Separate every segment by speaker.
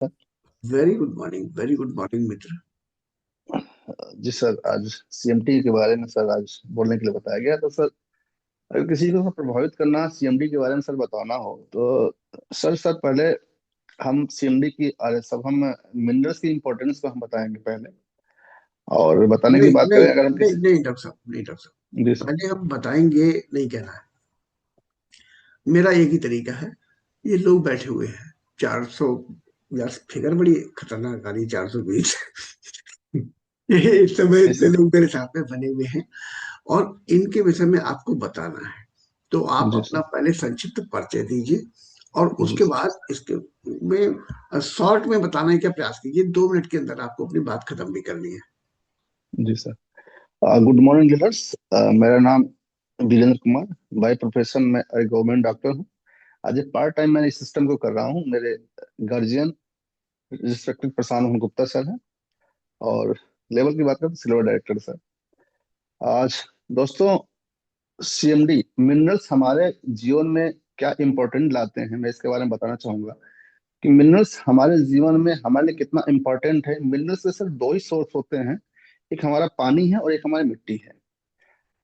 Speaker 1: Very good morning मित्र।
Speaker 2: जी sir, आज CMD के बारे में सर आज बोलने के लिए बताया गया। तो सर, अगर किसी को प्रभावित करना सीएमडी के बारे में सर बताना हो तो सर पहले हम सीएमडी की अरे सब हम मिनरल्स की इंपॉर्टेंस को हम बताएंगे पहले। और बताने की
Speaker 1: नहीं
Speaker 2: बात
Speaker 1: नहीं
Speaker 2: करें अगर हम
Speaker 1: नहीं
Speaker 2: किसी।
Speaker 1: नहीं डॉक्टर साहब, नहीं डॉक्टर
Speaker 2: जी
Speaker 1: साहब,
Speaker 2: सर।
Speaker 1: पहले हम बताएंगे नहीं कहना है। मेरा एक ही तरीका है। ये लोग बैठे हुए हैं 400। यार फिगर बड़ी खतरनाक आ रही, 420। ये इस समय
Speaker 2: जी
Speaker 1: इतने
Speaker 2: सर।
Speaker 1: लोग मेरे सामने बने हुए हैं और इनके विषय में आपको बताना है। तो आप
Speaker 2: जी
Speaker 1: अपना
Speaker 2: सर।
Speaker 1: पहले संक्षिप्त परिचय दीजिए और
Speaker 2: जी
Speaker 1: उसके
Speaker 2: सर।
Speaker 1: बाद इसके में शॉर्ट में बताने का प्रयास कीजिए। 2 मिनट के अंदर आपको अपनी बात खत्म भी करनी है।
Speaker 2: जी सर। Good morning leaders. मेरा नाम वीरेंद्र कुमार। बाय प्रोफेशन मैं गवर्नमेंट डॉक्टर हूँ। आज पार्ट टाइम मैं इस सिस्टम को कर रहा हूँ। मेरे गार्जियन रिस्पेक्टेड प्रशांत गुप्ता सर हैं। और लेवल की बात करें तो सिल्वर डायरेक्टर सर। आज दोस्तों, सीएमडी मिनरल्स हमारे जीवन में क्या इंपॉर्टेंट लाते हैं मैं इसके बारे में बताना चाहूंगा कि मिनरल्स हमारे जीवन में हमारे लिए कितना इंपॉर्टेंट है। मिनरल्स के सिर्फ दो ही सोर्स होते हैं, एक हमारा पानी है और एक हमारी मिट्टी है।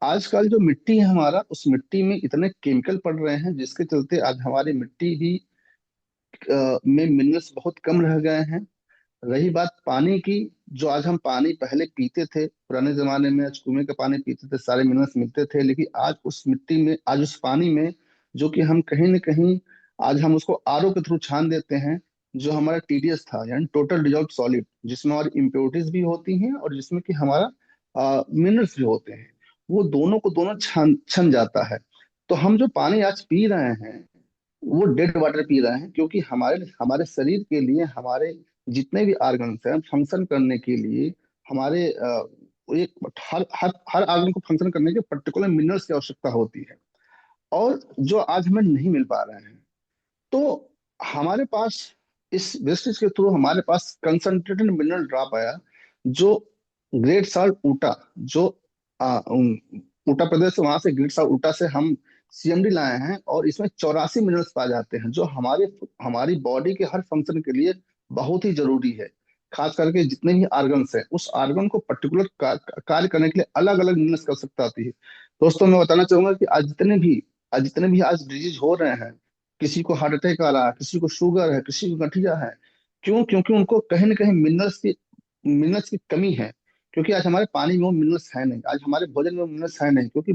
Speaker 2: आजकल जो मिट्टी है हमारा, उस मिट्टी में इतने केमिकल पड़ रहे हैं जिसके चलते आज हमारी मिट्टी भी में मिनरल्स बहुत कम रह गए हैं। रही बात पानी की, जो आज हम पानी पहले पीते थे पुराने जमाने में, आज कुएं का पानी पीते थे, सारे मिनरल्स मिलते थे, लेकिन आज उस मिट्टी में, आज उस पानी में, जो कि हम कहीं ना कहीं आज हम उसको आरओ के थ्रू छान देते हैं। जो हमारा टीडीएस था यानी टोटल डिजॉल्व सॉलिड, जिसमें हमारी इम्प्योरिटीज भी होती हैं और जिसमें कि हमारा मिनरल्स भी होते हैं, वो दोनों को दोनों छन छन जाता है। तो हम जो पानी आज पी रहे हैं वो डेड वाटर पी रहे हैं, क्योंकि हमारे हमारे शरीर के लिए, हमारे जितने भी ऑर्गन्स हैं फंक्शन करने के लिए, हमारे एक हर ऑर्गन को फंक्शन करने के पर्टिकुलर मिनरल्स की आवश्यकता होती है, और जो आज हमें नहीं मिल पा रहे हैं। तो हमारे पास इस वेस्टेज के थ्रू हमारे पास कंसंट्रेटेड मिनरल ड्रॉप आया, जो ग्रेट सॉल्ट ऊटा, जो ऊटा प्रदेश से, वहां से ग्रेट सॉल्ट ऊटा से हम सीएमडी लाए हैं, और इसमें 84 मिनरल्स पाए जाते हैं जो हमारे हमारी बॉडी के हर फंक्शन के लिए बहुत ही जरूरी है। खास करके जितने भी ऑर्गन्स हैं, उस ऑर्गन को पर्टिकुलर कार्य करने के लिए अलग अलग मिनरल्स की आवश्यकता आती है। दोस्तों, मैं बताना चाहूंगा कि आज जितने भी आज डिजीज हो रहे हैं, किसी को हार्ट अटैक आ रहा है, किसी को शुगर है, किसी को गठिया है, क्यों? क्योंकि उनको कहीं ना कहीं मिनरल्स की कमी है। क्योंकि आज हमारे पानी में वो मिनरल्स है नहीं, आज हमारे भोजन में वो मिनरल्स है नहीं, क्योंकि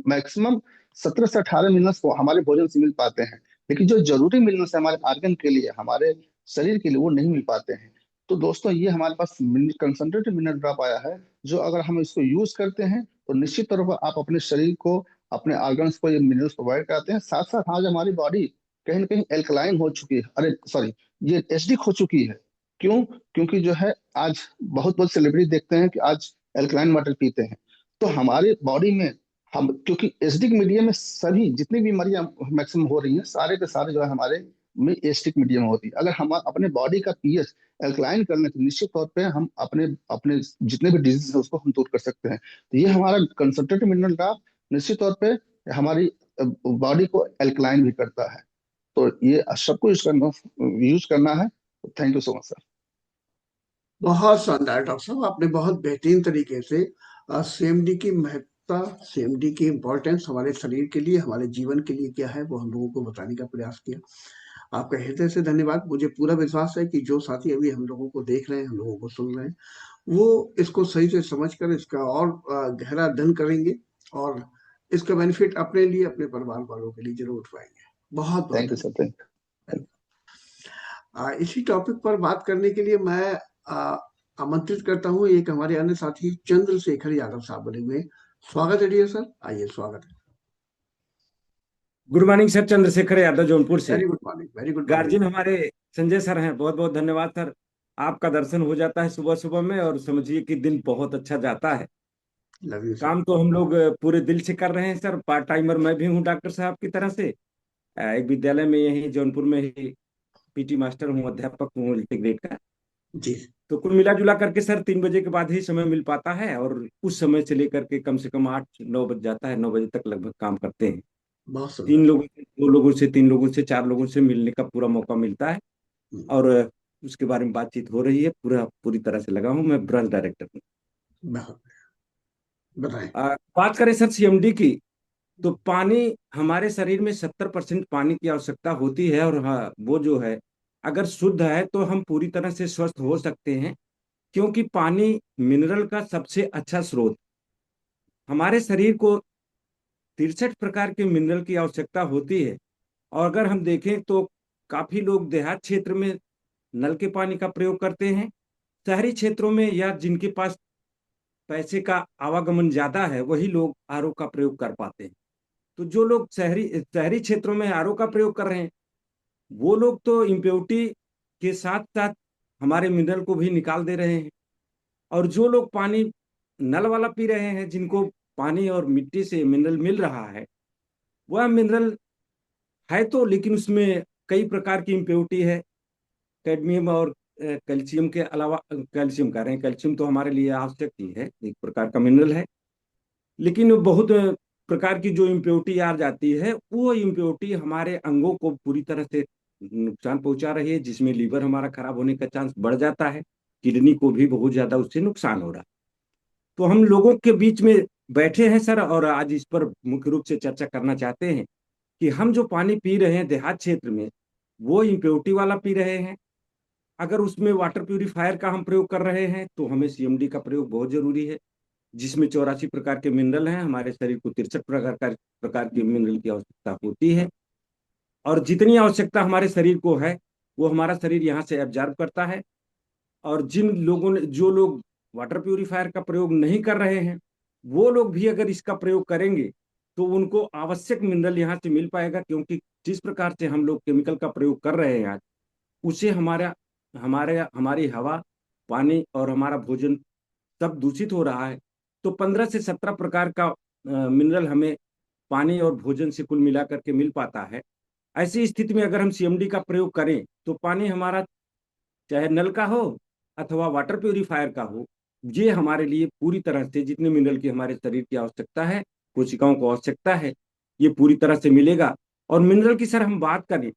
Speaker 2: मैक्सिमम 17 से 18 मिनरल्स को हमारे भोजन से मिल पाते हैं, लेकिन जो जरूरी मिनरल्स है हमारे आर्गन के लिए, हमारे शरीर के लिए, वो नहीं मिल पाते हैं। तो दोस्तों, ये हमारे पास कंसंट्रेटेड मिनरल ड्रॉप आया है, जो अगर हम इसको यूज करते हैं तो निश्चित तौर पर आप अपने शरीर को, अपने ऑर्गन्स को ये मिनरल्स प्रोवाइड कराते हैं। साथ साथ आज हमारी बॉडी कहीं ना कहीं एल्कलाइन हो चुकी है, अरे सॉरी, ये एसिडिक हो चुकी है। क्यों? क्योंकि जो है आज बहुत बहुत सेलिब्रिटी देखते हैं कि आज एल्कलाइन वाटर पीते हैं। तो हमारे बॉडी में, हम क्योंकि एसिडिक मीडियम में सभी जितनी बीमारियां मैक्सिमम हो रही हैं, सारे के सारे जो है हमारे में एसिडिक मीडियम होती है। अगर हम अपने बॉडी का पीएच एल्कलाइन कर लें तो निश्चित तौर पे हम अपने अपने जितने भी डिजीज है उसको हम दूर कर सकते हैं। तो ये हमारा कंसंट्रेटेड मिनरल का निश्चित तौर पे हमारी बॉडी को एल्कलाइन भी करता है। तो ये सबको यूज करना है। Thank you so much sir.
Speaker 1: बहुत शानदार डॉक्टर साहब, आपने बहुत बेहतरीन तरीके से सीएमडी की महत्ता, सीएमडी की इम्पोर्टेंस हमारे शरीर के लिए, हमारे जीवन के लिए क्या है, वो हम लोगों को बताने का प्रयास किया। आपका हृदय से धन्यवाद। मुझे पूरा विश्वास है कि जो साथी अभी हम लोगों को देख रहे हैं, हम लोगों को सुन रहे हैं, वो इसको सही से समझकर इसका और गहरा अध्ययन करेंगे और इसका बेनिफिट अपने लिए, अपने परिवार वालों के लिए जरूर उठाएंगे। बहुत बहुत
Speaker 2: thank you sir. Thank you.
Speaker 1: इसी टॉपिक पर बात करने के लिए मैं आ, आमंत्रित करता हूँ एक हमारे अन्य साथी चंद्रशेखर यादव साहब बने हुए। स्वागत है डियर सर, आइए स्वागत है।
Speaker 3: Good morning sir, Chandrashekhar Yadav Jaunpur से।
Speaker 1: Very good morning, very good morning.
Speaker 3: Guardian हमारे संजय सर हैं, बहुत बहुत धन्यवाद सर। आपका दर्शन हो जाता है सुबह सुबह में और समझिए कि दिन बहुत अच्छा जाता है।
Speaker 1: Love you sir.
Speaker 3: काम तो हम लोग पूरे दिल से कर रहे हैं सर। पार्ट टाइमर मैं भी हूँ डॉक्टर साहब की तरह से। एक विद्यालय में यही जौनपुर में ही पीटी मास्टर हूँ, अध्यापक हूँ मल्टीग्रेड का।
Speaker 1: जी।
Speaker 3: तो कुल मिला जुला करके सर 3 बजे के बाद ही समय मिल पाता है, और उस समय से लेकर के कम से कम 8-9 बज जाता है, 9 बजे तक लगभग काम करते हैं।
Speaker 1: बहुत सुंदर।
Speaker 3: 3 लोगों से, 2 लोगों से, 3 लोगों से, 4 लोगों से मिलने का पूरा मौका मिलता है।
Speaker 1: हम्म,
Speaker 3: और उसके बारे में बातचीत हो रही है। पूरी तरह से लगा हूँ, मैं ब्रांच डायरेक्टर हूँ।
Speaker 1: बहुत बताएं।
Speaker 3: बात करें सर सीएमडी की, तो पानी, हमारे शरीर में 70% पानी की आवश्यकता होती है। और हाँ, वो जो है अगर शुद्ध है तो हम पूरी तरह से स्वस्थ हो सकते हैं, क्योंकि पानी मिनरल का सबसे अच्छा स्रोत। हमारे शरीर को 63 प्रकार के मिनरल की आवश्यकता होती है। और अगर हम देखें तो काफी लोग देहात क्षेत्र में नल के पानी का प्रयोग करते हैं। शहरी क्षेत्रों में या जिनके पास पैसे का आवागमन ज्यादा है, वही लोग आरओ का प्रयोग कर पाते हैं। तो जो लोग शहरी शहरी क्षेत्रों में आरओ का प्रयोग कर रहे हैं, वो लोग तो इम्प्योरिटी के साथ साथ हमारे मिनरल को भी निकाल दे रहे हैं। और जो लोग पानी नल वाला पी रहे हैं, जिनको पानी और मिट्टी से मिनरल मिल रहा है, वह मिनरल है तो, लेकिन उसमें कई प्रकार की इम्प्योरिटी है। कैडमियम और कैल्शियम के अलावा, कैल्शियम कह रहे हैं, कैल्शियम तो हमारे लिए आवश्यक ही है, एक प्रकार का मिनरल है। लेकिन बहुत प्रकार की जो इम्प्योरिटी आ जाती है, वो इम्प्योरिटी हमारे अंगों को पूरी तरह से नुकसान पहुंचा रही है, जिसमें लीवर हमारा खराब होने का चांस बढ़ जाता है। किडनी को भी बहुत ज्यादा उससे नुकसान हो रहा है। तो हम लोगों के बीच में बैठे हैं सर, और आज इस पर मुख्य रूप से चर्चा करना चाहते हैं कि हम जो पानी पी रहे हैं देहात क्षेत्र में, वो इम्प्योरिटी वाला पी रहे हैं। अगर उसमें वाटर प्यूरिफायर का हम प्रयोग कर रहे हैं, तो हमें सीएमडी का प्रयोग बहुत जरूरी है, जिसमें 84 प्रकार के मिनरल हैं। हमारे शरीर को 63 प्रकार के मिनरल की आवश्यकता होती है। और जितनी आवश्यकता हमारे शरीर को है, वो हमारा शरीर यहाँ से एब्जॉर्ब करता है। और जो लोग वाटर प्यूरिफायर का प्रयोग नहीं कर रहे हैं, वो लोग भी अगर इसका प्रयोग करेंगे, तो उनको आवश्यक मिनरल यहाँ से मिल पाएगा। क्योंकि जिस प्रकार से हम लोग केमिकल का प्रयोग कर रहे हैं आज, उसे हमारी हवा, पानी और हमारा भोजन सब दूषित हो रहा है। तो 15 से 17 प्रकार का मिनरल हमें पानी और भोजन से कुल मिला करके मिल पाता है। ऐसी स्थिति में अगर हम सीएमडी का प्रयोग करें, तो पानी हमारा चाहे नल का हो अथवा वाटर प्यूरिफायर का हो, ये हमारे लिए पूरी तरह से जितने मिनरल की हमारे शरीर की आवश्यकता है, कोशिकाओं को आवश्यकता है, ये पूरी तरह से मिलेगा। और मिनरल की सर हम बात करें,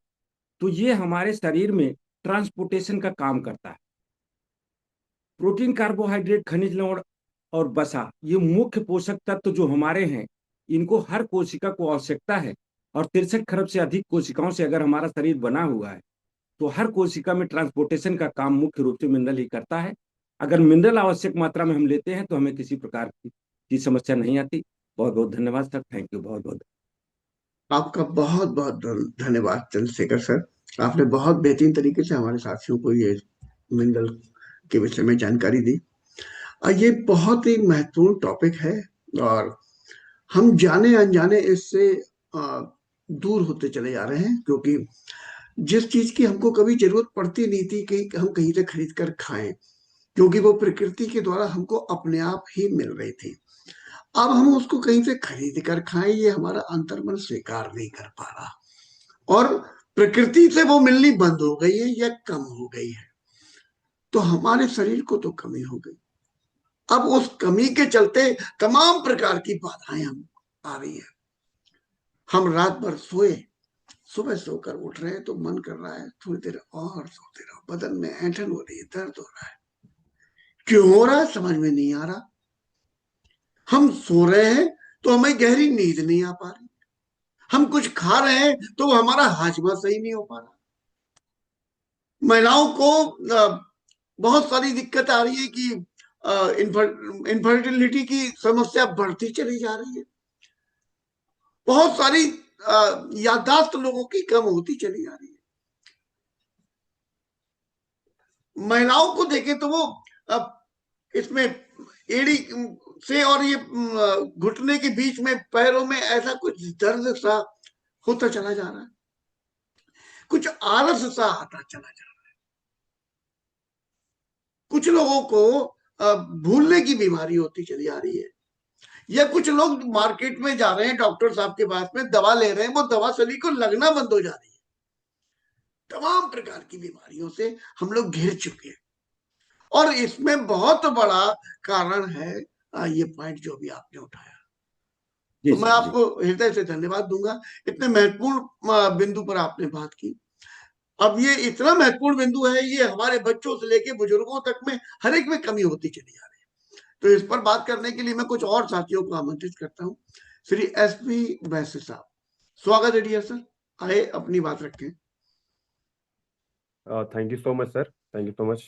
Speaker 3: तो ये हमारे शरीर में ट्रांसपोर्टेशन का काम करता है। प्रोटीन, कार्बोहाइड्रेट, खनिज लवण और वसा, ये मुख्य पोषक तत्व जो हमारे हैं, इनको हर कोशिका को आवश्यकता है। और 63 खरब से अधिक कोशिकाओं से अगर हमारा शरीर बना हुआ है, तो हर कोशिका में ट्रांसपोर्टेशन का काम मुख्य रूप से मिनरल ही करता है। अगर मिनरल आवश्यक मात्रा में हम लेते हैं, तो हमें किसी प्रकार की समस्या नहीं आती। बहुत बहुत धन्यवाद सर, थैंक यू, बहुत बहुत।
Speaker 1: आपका बहुत बहुत धन्यवाद चंद्रशेखर सर। आपने बहुत बेहतरीन तरीके से हमारे साथियों को ये मिनरल के विषय में जानकारी दी। ये बहुत ही महत्वपूर्ण टॉपिक है, और हम जाने अनजाने इससे दूर होते चले जा रहे हैं, क्योंकि जिस चीज की हमको कभी जरूरत पड़ती नहीं थी कि हम कहीं से खरीद कर खाएं, क्योंकि वो प्रकृति के द्वारा हमको अपने आप ही मिल रही थी, अब हम उसको कहीं से खरीद कर खाएं, ये हमारा अंतर्मन स्वीकार नहीं कर पा रहा। और प्रकृति से वो मिलनी बंद हो गई है या कम हो गई है, तो हमारे शरीर को तो कमी हो गई। अब उस कमी के चलते तमाम प्रकार की बाधाएं हम आ रही है। हम रात भर सोए, सुबह सोकर उठ रहे हैं तो मन कर रहा है थोड़ी देर और सोते रहो, बदन में ऐंठन हो रही है, दर्द हो रहा है। क्यों हो रहा है समझ में नहीं आ रहा। हम सो रहे हैं तो हमें गहरी नींद नहीं आ पा रही। हम कुछ खा रहे हैं तो हमारा हाजमा सही नहीं हो पा रहा। महिलाओं को बहुत सारी दिक्कत आ रही है कि इनफर्टिलिटी की समस्या बढ़ती चली जा रही है। बहुत सारी याददाश्त लोगों की कम होती चली जा रही है। महिलाओं को देखें तो वो इसमें एड़ी से और ये घुटने के बीच में पैरों में ऐसा कुछ दर्द सा होता चला जा रहा है, कुछ आलस सा आता चला जा रहा है। कुछ लोगों को भूलने की बीमारी होती चली आ रही है, या कुछ लोग मार्केट में जा रहे हैं, डॉक्टर साहब के पास में दवा ले रहे हैं, वो दवा शरीर को लगना बंद हो जा रही है। तमाम प्रकार की बीमारियों से हम लोग घिर चुके हैं, और इसमें बहुत बड़ा कारण है ये पॉइंट जो भी आपने उठाया। तो मैं आपको हृदय से धन्यवाद दूंगा, इतने महत्वपूर्ण बिंदु पर आपने बात की। अब ये इतना महत्वपूर्ण बिंदु है, ये हमारे बच्चों से लेके बुजुर्गों तक में हर एक में कमी होती चली जा रही है। तो इस पर बात करने के लिए मैं कुछ और साथियों को आमंत्रित करता हूँ। श्री एसपी वैश्य साहब, स्वागत है डियर सर, आए अपनी बात रखें।
Speaker 4: Thank you so much sir, thank you so much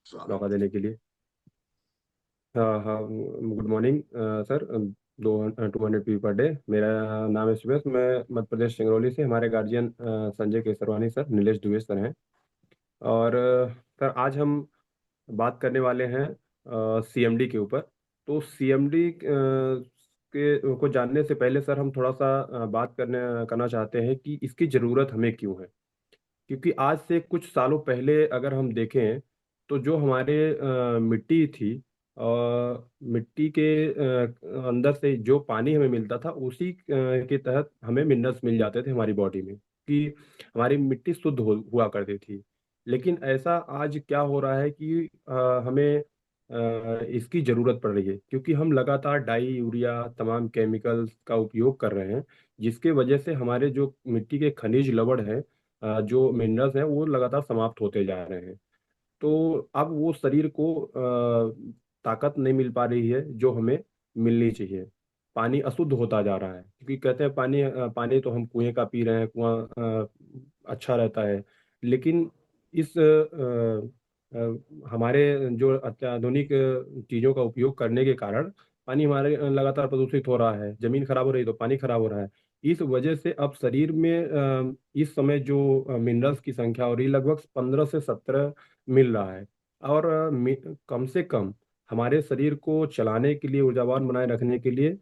Speaker 1: स्वागत।
Speaker 4: मौका देने के लिए। हाँ हाँ, good morning sir. 200 P per day. मेरा नाम है सुबेश, मैं मध्य प्रदेश सिंगरौली से। हमारे guardian Sanjay Kesarwani sir, Nilesh Dubey sir हैं। और सर आज हम बात करने वाले हैं सीएमडी के ऊपर। तो सीएमडी के को जानने से पहले सर हम थोड़ा सा बात करना चाहते हैं कि इसकी ज़रूरत हमें क्यों है। क्योंकि आज से कुछ सालों पहले अगर हम देखें तो जो हमारे मिट्टी थी, मिट्टी के अंदर से जो पानी हमें मिलता था उसी के तहत हमें मिनरल्स मिल जाते थे हमारी बॉडी में, कि हमारी मिट्टी शुद्ध हुआ करती थी। लेकिन ऐसा आज क्या हो रहा है कि हमें इसकी ज़रूरत पड़ रही है, क्योंकि हम लगातार डाई यूरिया तमाम केमिकल्स का उपयोग कर रहे हैं, जिसके वजह से हमारे जो मिट्टी के खनिज लवण हैं, जो मिनरल्स हैं, वो लगातार समाप्त होते जा रहे हैं। तो अब वो शरीर को ताकत नहीं मिल पा रही है जो हमें मिलनी चाहिए। पानी अशुद्ध होता जा रहा है, क्योंकि कहते हैं पानी तो हम कुएं का पी रहे हैं, कुआं अच्छा रहता है। लेकिन इस हमारे जो अत्याधुनिक चीज़ों का उपयोग करने के कारण पानी हमारे लगातार प्रदूषित हो रहा है। जमीन खराब हो रही है तो पानी खराब हो रहा है। इस वजह से अब शरीर में इस समय जो मिनरल्स की संख्या हो रही है, लगभग 15 से 17 मिल रहा है। और कम से कम हमारे शरीर को चलाने के लिए, ऊर्जावान बनाए रखने के लिए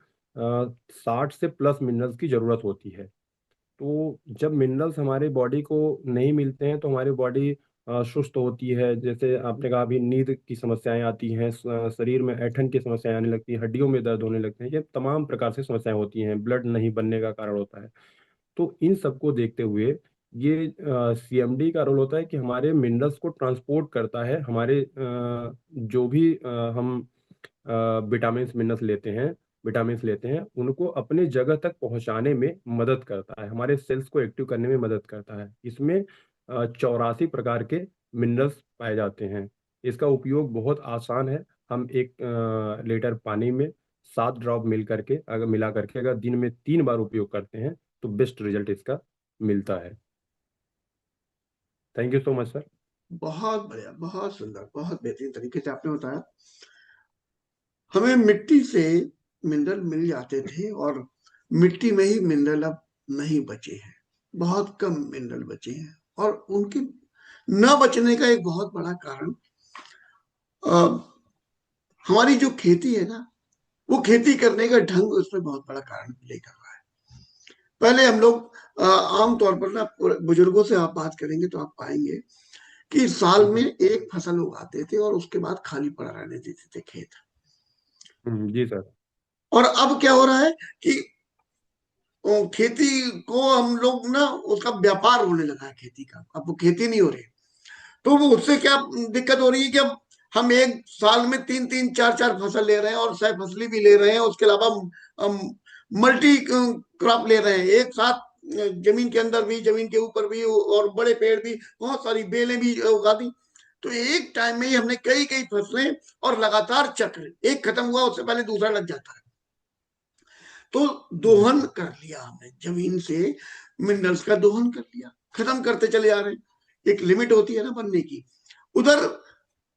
Speaker 4: 60 से प्लस मिनरल्स की जरूरत होती है। तो जब मिनरल्स हमारे बॉडी को नहीं मिलते हैं तो हमारी बॉडी सुस्त होती है। जैसे आपने कहा, अभी नींद की समस्याएं आती हैं, शरीर में ऐंठन की समस्याएं आने लगती हैं, हड्डियों में दर्द होने लगते हैं, ये तमाम प्रकार से समस्याएं होती हैं, ब्लड नहीं बनने का कारण होता है। तो इन सबको देखते हुए ये सीएमडी का रोल होता है कि हमारे मिनरल्स को ट्रांसपोर्ट करता है। हमारे जो भी हम विटामिन लेते हैं, उनको अपने जगह तक पहुंचाने में मदद करता है, हमारे सेल्स को एक्टिव करने में मदद करता है। इसमें 84 प्रकार के मिनरल्स पाए जाते हैं। इसका उपयोग बहुत आसान है। हम एक लीटर पानी में 7 ड्रॉप मिला करके अगर दिन में 3 बार उपयोग करते हैं तो बेस्ट रिजल्ट इसका मिलता है। Thank you so much sir.
Speaker 1: बहुत बढ़िया, बहुत सुंदर, बहुत बेहतरीन तरीके से आपने बताया। हमें मिट्टी से मिनरल मिल जाते थे और मिट्टी में ही मिनरल अब नहीं बचे हैं, बहुत कम मिनरल बचे हैं। और उनके न बचने का एक बहुत बड़ा कारण हमारी जो खेती है ना, वो खेती करने का ढंग उसमें बहुत बड़ा कारण प्ले कर रहा है। पहले हम लोग आमतौर पर ना, बुजुर्गों से आप बात करेंगे तो आप पाएंगे कि साल में एक फसल उगाते थे और उसके बाद खाली पड़ा रहने देते थे खेत।
Speaker 4: जी सर।
Speaker 1: और अब क्या हो रहा है कि खेती को हम लोग ना, उसका व्यापार होने लगा है खेती का, अब वो खेती नहीं हो रही। तो वो उससे क्या दिक्कत हो रही है कि अब हम एक साल में 3-3 4-4 फसल ले रहे हैं और सह फसली भी ले रहे हैं, उसके अलावा मल्टी क्रॉप ले रहे हैं एक साथ, जमीन के अंदर भी, जमीन के ऊपर भी, और बड़े पेड़ भी, बहुत सारी बेलें भी उगा दी। तो एक टाइम में ही हमने कई कई फसलें, और लगातार चक्र, एक खत्म हुआ उससे पहले दूसरा लग जाता है। तो दोहन कर लिया हमने, जमीन से मिनरल्स का दोहन कर लिया, खत्म करते चले जा रहे हैं। एक लिमिट होती है ना बनने की। उधर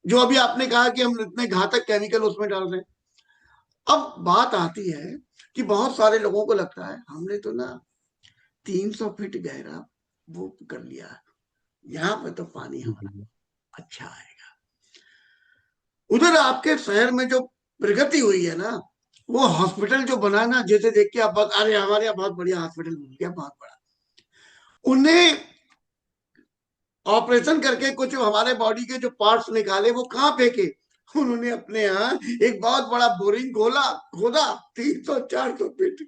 Speaker 1: जो अभी आपने कहा कि हम इतने घातक केमिकल उसमें डाल रहे हैं, अब बात आती है कि बहुत सारे लोगों को लगता है हमने तो ना 300 फीट गहरा वो कर लिया, यहाँ पे तो पानी हमारा अच्छा आएगा। उधर आपके शहर में जो प्रगति हुई है ना, वो हॉस्पिटल जो बना ना, जैसे देख के आप अरे हमारे यहाँ बहुत बढ़िया हॉस्पिटल बन गया, बहुत बड़ा। उन्हें ऑपरेशन करके कुछ हमारे बॉडी के जो पार्ट्स निकाले, वो कहाँ फेंके? उन्होंने अपने यहाँ एक बहुत बड़ा बोरिंग खोदा 300-400 फीट,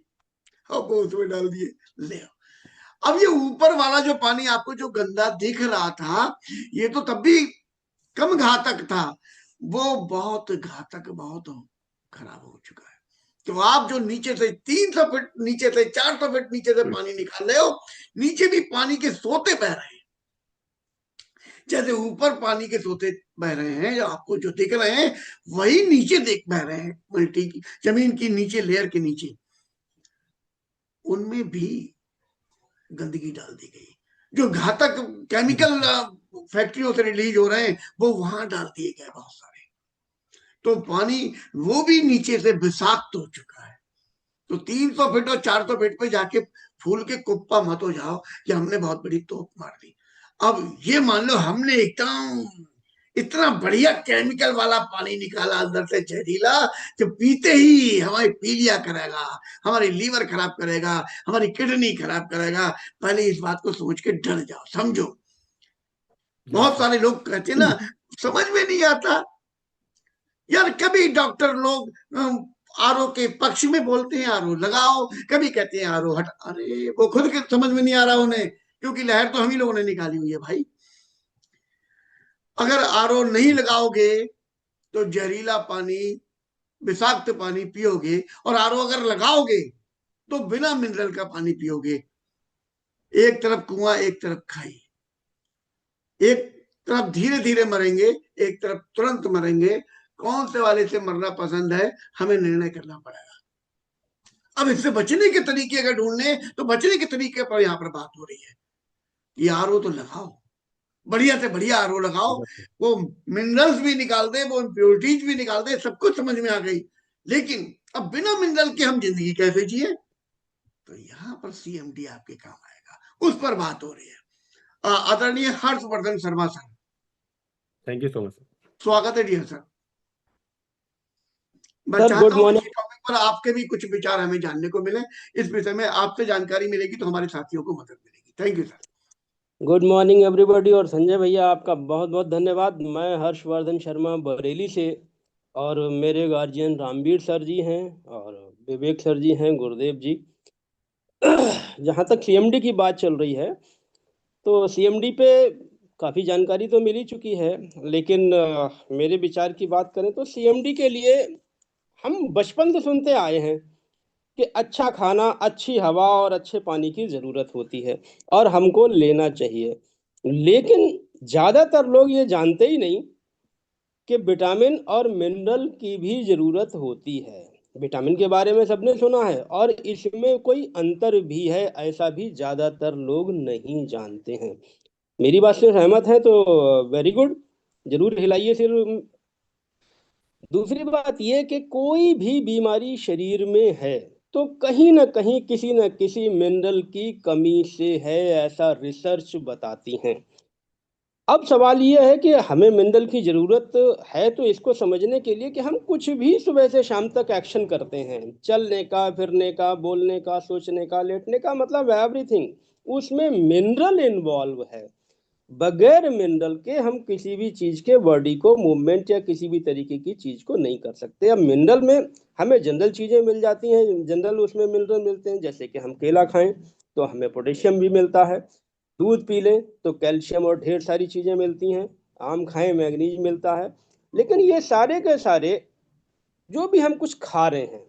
Speaker 1: अब वो उसमें डाल दिए। ले अब ये ऊपर वाला जो पानी आपको जो गंदा दिख रहा था, ये तो तब भी कम घातक था, वो बहुत घातक, बहुत खराब हो चुका है। तो आप जो नीचे से 300 फीट नीचे से, 400 फीट नीचे से पानी निकाल रहे हो, नीचे भी पानी के सोते बह रहे हैं। जैसे ऊपर पानी के सोते बह रहे हैं, जो आपको जो दिख रहे हैं वही नीचे देख बह रहे हैं, मल्टी की जमीन की नीचे लेयर के नीचे, उनमें भी गंदगी डाल दी गई। जो घातक केमिकल फैक्ट्रियों से रिलीज हो रहे हैं वो वहां डाल दिए गए बहुत सारे, तो पानी वो भी नीचे से विषाक्त हो चुका है। तो 300 फीट और 400 फीट पे जाके फूल के कुप्पा मत हो जाओ कि हमने बहुत बड़ी तोप मार दी। अब ये मान लो हमने एकदम इतना बढ़िया केमिकल वाला पानी निकाला अंदर से जहरीला, जो पीते ही हमारी पीलिया करेगा, हमारी लीवर खराब करेगा, हमारी किडनी खराब करेगा। पहले इस बात को सोच के डर जाओ, समझो। बहुत सारे लोग कहते ना, समझ में नहीं आता यार। कभी डॉक्टर लोग आरओ के पक्ष में बोलते हैं आरओ लगाओ, कभी कहते हैं आरओ हट। अरे वो खुद के समझ में नहीं आ रहा उन्हें, क्योंकि लहर तो हम ही लोगों ने निकाली हुई है भाई। अगर आरओ नहीं लगाओगे तो जहरीला पानी, विषाक्त पानी पियोगे, और आरओ अगर लगाओगे तो बिना मिनरल का पानी पियोगे। एक तरफ कुआं एक तरफ खाई, एक तरफ धीरे धीरे मरेंगे, एक तरफ तुरंत मरेंगे। कौन से वाले से मरना पसंद है, हमें निर्णय करना पड़ेगा। अब इससे बचने के तरीके अगर ढूंढने, तो बचने के तरीके पर यहाँ पर बात हो रही है। ये आरओ तो लगाओ, बढ़िया से बढ़िया आरओ लगाओ, वो मिनरल्स भी निकाल दे, वो इम्प्योरिटीज भी निकाल दे, सब कुछ समझ में आ गई। लेकिन अब बिना मिनरल के हम जिंदगी कैसे जिए? तो यहाँ पर सीएमडी आपके काम आएगा, उस पर बात हो रही है। आदरणीय Harshvardhan Sharma sir,
Speaker 4: thank you so much.
Speaker 1: स्वागत है डियर सर। मैं
Speaker 5: सर
Speaker 1: चाहता
Speaker 5: गुड
Speaker 1: हूँ
Speaker 5: मॉर्निंग।
Speaker 1: इस टॉपिक पर आपके भी कुछ विचार हमें जानने को मिले। इस विषय में आपसे जानकारी मिलेगी तो हमारे साथियों को मदद मिलेगी। Thank you sir.
Speaker 5: Good morning everybody. और संजय भैया आपका बहुत बहुत धन्यवाद। मैं हर्षवर्धन शर्मा बरेली से, और मेरे गार्जियन रामवीर सर जी हैं और विवेक सर जी हैं, गुरुदेव जी। जहाँ तक सीएमडी की बात चल रही है, तो सीएमडी पे काफ़ी जानकारी तो मिल ही चुकी है, लेकिन मेरे विचार की बात करें तो सीएमडी के लिए हम बचपन से सुनते आए हैं कि अच्छा खाना, अच्छी हवा और अच्छे पानी की ज़रूरत होती है और हमको लेना चाहिए। लेकिन ज़्यादातर लोग ये जानते ही नहीं कि विटामिन और मिनरल की भी ज़रूरत होती है। विटामिन के बारे में सबने सुना है और इसमें कोई अंतर भी है, ऐसा भी ज़्यादातर लोग नहीं जानते हैं। मेरी बात से सहमत है तो वेरी गुड, जरूर हिलाइए सिर। दूसरी बात यह कि कोई भी बीमारी शरीर में है तो कहीं ना कहीं किसी न किसी मिनरल की कमी से है, ऐसा रिसर्च बताती हैं। अब सवाल यह है कि हमें मिनरल की ज़रूरत है तो इसको समझने के लिए कि हम कुछ भी सुबह से शाम तक एक्शन करते हैं, चलने का, फिरने का, बोलने का, सोचने का, लेटने का, मतलब एवरीथिंग, उसमें मिनरल इन्वॉल्व है। बगैर मिनरल के हम किसी भी चीज के बॉडी को मूवमेंट या किसी भी तरीके की चीज को नहीं कर सकते। अब मिनरल में हमें जनरल चीजें मिल जाती हैं, जनरल उसमें मिनरल मिलते हैं, जैसे कि हम केला खाएं तो हमें पोटेशियम भी मिलता है, दूध पी लें तो कैल्शियम और ढेर सारी चीजें मिलती हैं, आम खाएं मैग्नीज मिलता है। लेकिन ये सारे के सारे जो भी हम कुछ खा रहे हैं,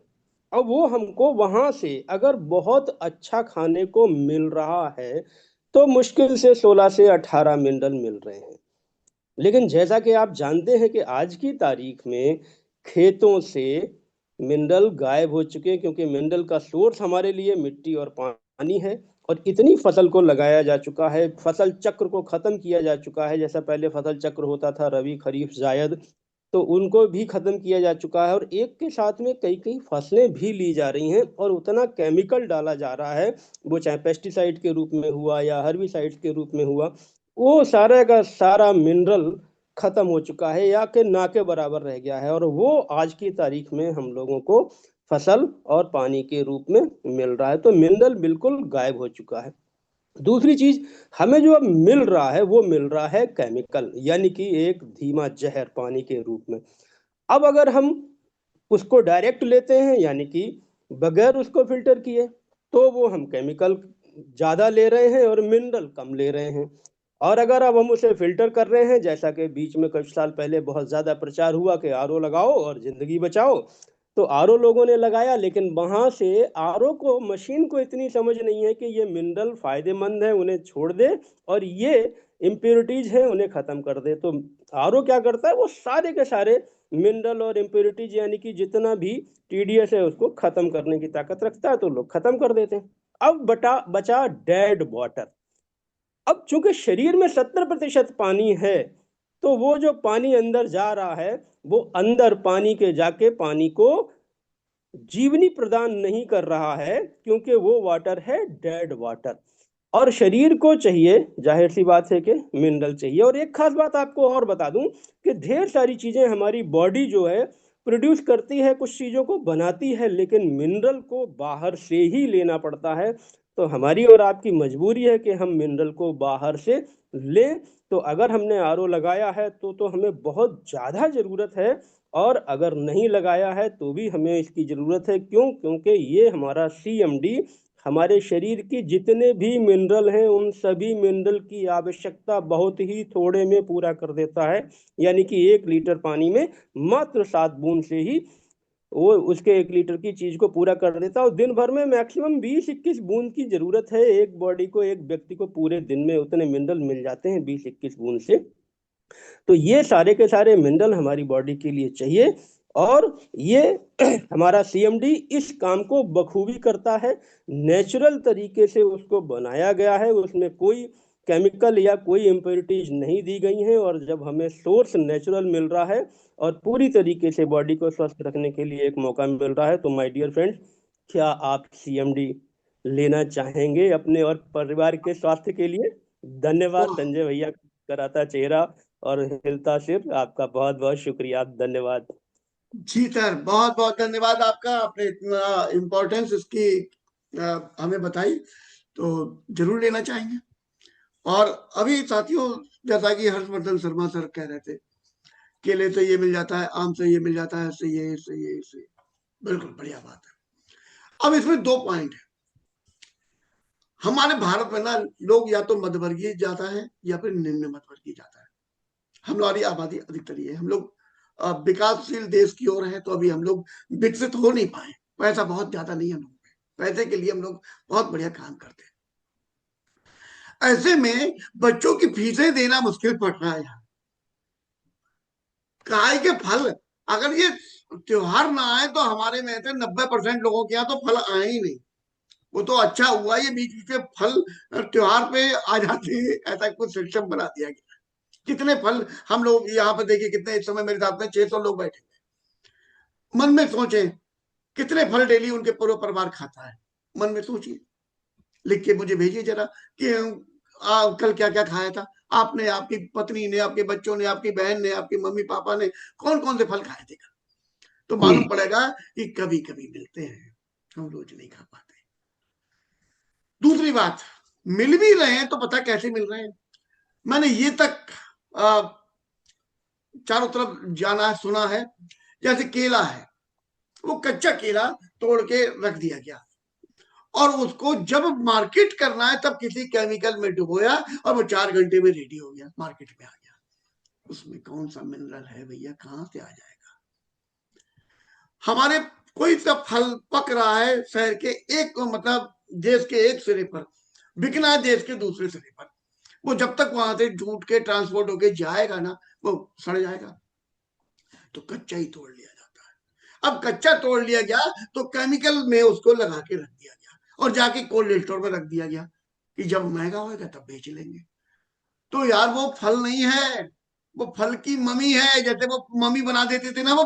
Speaker 5: और वो हमको वहां से अगर बहुत अच्छा खाने को मिल रहा है तो मुश्किल से 16 से 18 मिनरल मिल रहे हैं। लेकिन जैसा कि आप जानते हैं कि आज की तारीख में खेतों से मिनरल गायब हो चुके हैं, क्योंकि मिनरल का सोर्स हमारे लिए मिट्टी और पानी है, और इतनी फसल को लगाया जा चुका है, फसल चक्र को खत्म किया जा चुका है। जैसा पहले फसल चक्र होता था, रबी, खरीफ, जायद, तो उनको भी खत्म किया जा चुका है, और एक के साथ में कई कई फसलें भी ली जा रही हैं, और उतना केमिकल डाला जा रहा है, वो चाहे पेस्टिसाइड के रूप में हुआ या हर्बिसाइड के रूप में हुआ, वो सारा का सारा मिनरल खत्म हो चुका है या कि ना के बराबर रह गया है, और वो आज की तारीख में हम लोगों को फसल और पानी के रूप में मिल रहा है। तो मिनरल बिल्कुल गायब हो चुका है। दूसरी चीज, हमें जो अब मिल रहा है वो मिल रहा है केमिकल, यानी कि एक धीमा जहर पानी के रूप में। अब अगर हम उसको डायरेक्ट लेते हैं, यानी कि बगैर उसको फिल्टर किए, तो वो हम केमिकल ज्यादा ले रहे हैं और मिनरल कम ले रहे हैं। और अगर अब हम उसे फिल्टर कर रहे हैं, जैसा कि बीच में कुछ साल पहले बहुत ज्यादा प्रचार हुआ कि आरओ लगाओ और जिंदगी बचाओ, तो आरओ लोगों ने लगाया, लेकिन वहां से आरओ को, मशीन को इतनी समझ नहीं है कि ये मिनरल फायदेमंद है, उन्हें छोड़ दे और ये इम्प्योरिटीज हैं उन्हें खत्म कर दे। तो आरओ क्या करता है, वो सारे के सारे मिनरल और इम्प्योरिटीज यानी कि जितना भी टीडीएस है उसको खत्म करने की ताकत रखता है, तो लोग खत्म कर देते हैं। अब बचा डेड वाटर। अब चूंकि शरीर में 70% पानी है, तो वो जो पानी अंदर जा रहा है वो अंदर पानी के जाके पानी को जीवनी प्रदान नहीं कर रहा है, क्योंकि वो वाटर है डेड वाटर। और शरीर को चाहिए, जाहिर सी बात है कि मिनरल चाहिए। और एक खास बात आपको और बता दूं कि ढेर सारी चीजें हमारी बॉडी जो है प्रोड्यूस करती है, कुछ चीजों को बनाती है, लेकिन मिनरल को बाहर से ही लेना पड़ता है। तो हमारी और आपकी मजबूरी है कि हम मिनरल को बाहर से लें। तो अगर हमने आरओ लगाया है तो हमें बहुत ज्यादा जरूरत है, और अगर नहीं लगाया है तो भी हमें इसकी जरूरत है। क्यों? क्योंकि ये हमारा सीएमडी हमारे शरीर की जितने भी मिनरल हैं उन सभी मिनरल की आवश्यकता बहुत ही थोड़े में पूरा कर देता है। यानी कि 1 लीटर पानी में मात्र 7 बूंद से ही वो उसके 1 लीटर की चीज को पूरा कर देता है। और दिन भर में मैक्सिमम 20-21 बूंद की जरूरत है एक बॉडी को, एक व्यक्ति को पूरे दिन में उतने मिनरल मिल जाते हैं 20-21 बूंद से। तो ये सारे के सारे मिनरल हमारी बॉडी के लिए चाहिए, और ये हमारा सीएमडी इस काम को बखूबी करता है। नेचुरल तरीके से उसको बनाया गया है, उसमें कोई केमिकल या कोई इम्प्योरिटीज नहीं दी गई हैं। और जब हमें सोर्स नेचुरल मिल रहा है और पूरी तरीके से बॉडी को स्वस्थ रखने के लिए एक मौका मिल रहा है, तो माय डियर फ्रेंड्स, क्या आप सीएमडी लेना चाहेंगे अपने और परिवार के स्वास्थ्य के लिए? धन्यवाद संजय भैया, कराता चेहरा और हिलता सिर, आपका बहुत बहुत शुक्रिया, धन्यवाद।
Speaker 1: जी सर, बहुत बहुत धन्यवाद आपका, आपने इतना इम्पोर्टेंस इसकी हमें बताई, तो जरूर लेना चाहेंगे। और अभी साथियों, जैसा कि हर्षवर्धन शर्मा सर कह रहे थे, केले से ये मिल जाता है, आम से ये मिल जाता है, इससे ये, इससे ये, इससे, बिल्कुल बढ़िया बात है। अब इसमें 2 पॉइंट है। हमारे भारत में ना लोग या तो मध्यवर्गीय जाता है या फिर निम्न मध्यवर्गीय जाता है। हमारी आबादी अधिकतर ये है, हम लोग विकासशील देश की ओर है, तो अभी हम लोग विकसित हो नहीं पाए। पैसा बहुत ज्यादा नहीं है हम लोग में, पैसे के लिए हम लोग बहुत बढ़िया काम करते हैं। ऐसे में बच्चों की फीसें देना मुश्किल पड़ रहा है। काय के फल, अगर ये त्योहार ना आए तो हमारे में से 90% लोगों के यहाँ तो फल आए ही नहीं। वो तो अच्छा हुआ ये बीच बीच में फल त्योहार पे आ जाते हैं, ऐसा कुछ सिस्टम बना दिया गया। कितने फल हम लोग यहाँ पे देखिए, कितने इस समय मेरे साथ में 600 लोग बैठे हैं। मन में सोचे कितने फल डेली उनके पूरा परिवार खाता है, मन में सोचिए, लिख के मुझे भेजिए जरा कि कल क्या क्या खाया था आपने, आपकी पत्नी ने, आपके बच्चों ने, आपकी बहन ने, आपके मम्मी पापा ने, कौन कौन से फल खाए थे। तो मालूम पड़ेगा कि कभी कभी मिलते हैं, हम रोज नहीं खा पाते। दूसरी बात, मिल भी रहे हैं तो पता कैसे मिल रहे हैं। मैंने ये तक चारों तरफ जाना है, सुना है, जैसे केला है, वो कच्चा केला तोड़ के रख दिया गया, और उसको जब मार्केट करना है तब किसी केमिकल में डुबोया और वो 4 घंटे में रेडी हो गया, मार्केट में आ गया। उसमें कौन सा मिनरल है भैया, कहां से आ जाएगा। हमारे कोई सा फल पक रहा है शहर के एक, मतलब देश के एक सिरे पर, बिकना है देश के दूसरे सिरे पर, वो जब तक वहां से झूठ के ट्रांसपोर्ट होके जाएगा ना, वो सड़ जाएगा। तो कच्चा ही तोड़ लिया जाता है। अब कच्चा तोड़ लिया गया तो केमिकल में उसको लगा के रख दिया गया, और जाके कोल्ड स्टोर में रख दिया गया कि जब महंगा होगा तब बेच लेंगे। तो यार वो फल नहीं है, वो फल की मम्मी है। जैसे वो मम्मी बना देते थे ना वो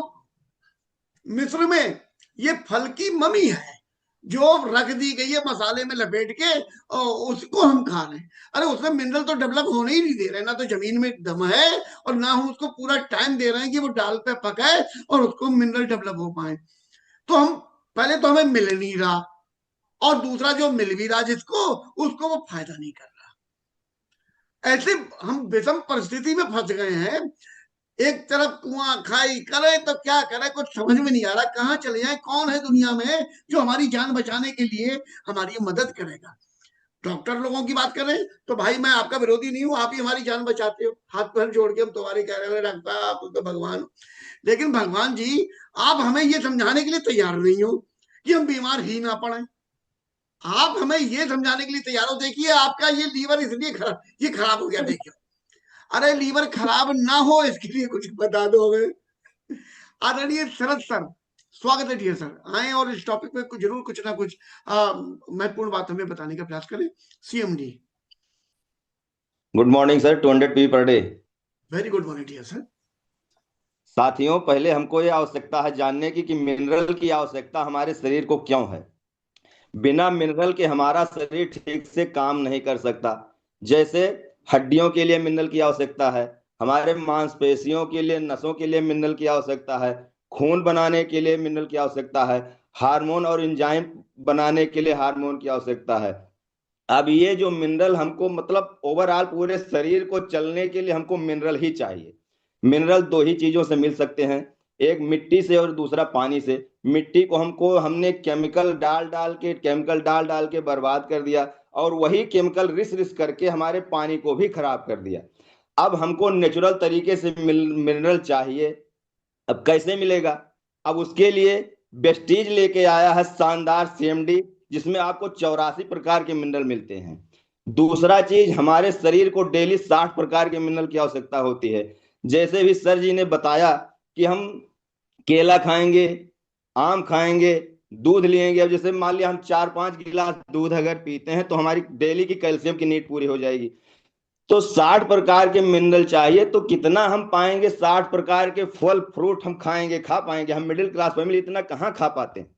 Speaker 1: मिस्र में, ये फल की मम्मी है जो रख दी गई है मसाले में लपेट के, और उसको हम खा रहे हैं। अरे उसमें मिनरल तो डेवलप होने ही नहीं दे रहे, ना तो जमीन में दम है, और ना हम उसको पूरा टाइम दे रहे हैं कि वो डाल पे पकाए और उसको मिनरल डेवलप हो पाए। तो हम पहले तो हमें मिल नहीं रहा, और दूसरा जो मिल भी रहा जिसको, उसको वो फायदा नहीं कर रहा। ऐसे हम विषम परिस्थिति में फंस गए हैं। एक तरफ कुआं खाई करे तो क्या करे, कुछ समझ में नहीं आ रहा, कहाँ चले जाए। कौन है दुनिया में जो हमारी जान बचाने के लिए हमारी मदद करेगा। डॉक्टर लोगों की बात करें तो भाई मैं आपका विरोधी नहीं हूं, आप ही हमारी जान बचाते हो, हाथ पैर जोड़ के हम तुम्हारे कह रहे हैं डॉक्टर आप तो भगवान हो। लेकिन भगवान जी, आप हमें ये समझाने के लिए तैयार नहीं हो कि हम बीमार ही ना पड़े। आप हमें ये समझाने के लिए तैयार हो, देखिए आपका ये लीवर इसलिए खराब, ये खराब हो गया, देखिए अरे लीवर खराब ना हो इसके लिए कुछ बता दो हमें। आदरणीय शरद सर, स्वागत है डियर सर। आए और इस टॉपिक पे जरूर कुछ ना कुछ महत्वपूर्ण बात हमें बताने का प्रयास करें। CMD.
Speaker 6: Good morning sir, 200 P per day.
Speaker 1: Very good morning dear sir.
Speaker 6: साथियों, पहले हमको ये आवश्यकता है जानने की कि मिनरल की आवश्यकता हमारे शरीर को क्यों है। बिना मिनरल के हमारा शरीर ठीक से काम नहीं कर सकता। जैसे हड्डियों के लिए मिनरल की आवश्यकता है, हमारे मांसपेशियों के लिए, नसों के लिए मिनरल की आवश्यकता है, खून बनाने के लिए मिनरल की आवश्यकता है, हार्मोन और एंजाइम बनाने के लिए हार्मोन की आवश्यकता है। अब ये जो मिनरल हमको, मतलब ओवरऑल पूरे शरीर को चलने के लिए हमको मिनरल ही चाहिए। मिनरल दो ही चीजों से मिल सकते हैं, एक मिट्टी से और दूसरा पानी से। मिट्टी को हमने केमिकल डाल डाल के बर्बाद कर दिया, और वही केमिकल रिस रिस करके हमारे पानी को भी खराब कर दिया। अब हमको नेचुरल तरीके से मिनरल चाहिए। अब कैसे मिलेगा? अब उसके लिए वेस्टीज लेके आया है शानदार सीएमडी, जिसमें आपको 84 प्रकार के मिनरल मिलते हैं। दूसरा चीज, हमारे शरीर को डेली 60 प्रकार के मिनरल की आवश्यकता होती है। जैसे भी सर जी ने बताया कि हम केला खाएंगे, आम खाएंगे, दूध लेंगे। अब जैसे मान लिया हम 4-5 गिलास दूध अगर पीते हैं तो हमारी डेली की कैल्शियम की नीड पूरी हो जाएगी। तो 60 प्रकार के मिनरल चाहिए, तो कितना हम पाएंगे? 60 प्रकार के फल फ्रूट हम खा पाएंगे? हम मिडिल क्लास फैमिली इतना कहाँ खा पाते हैं?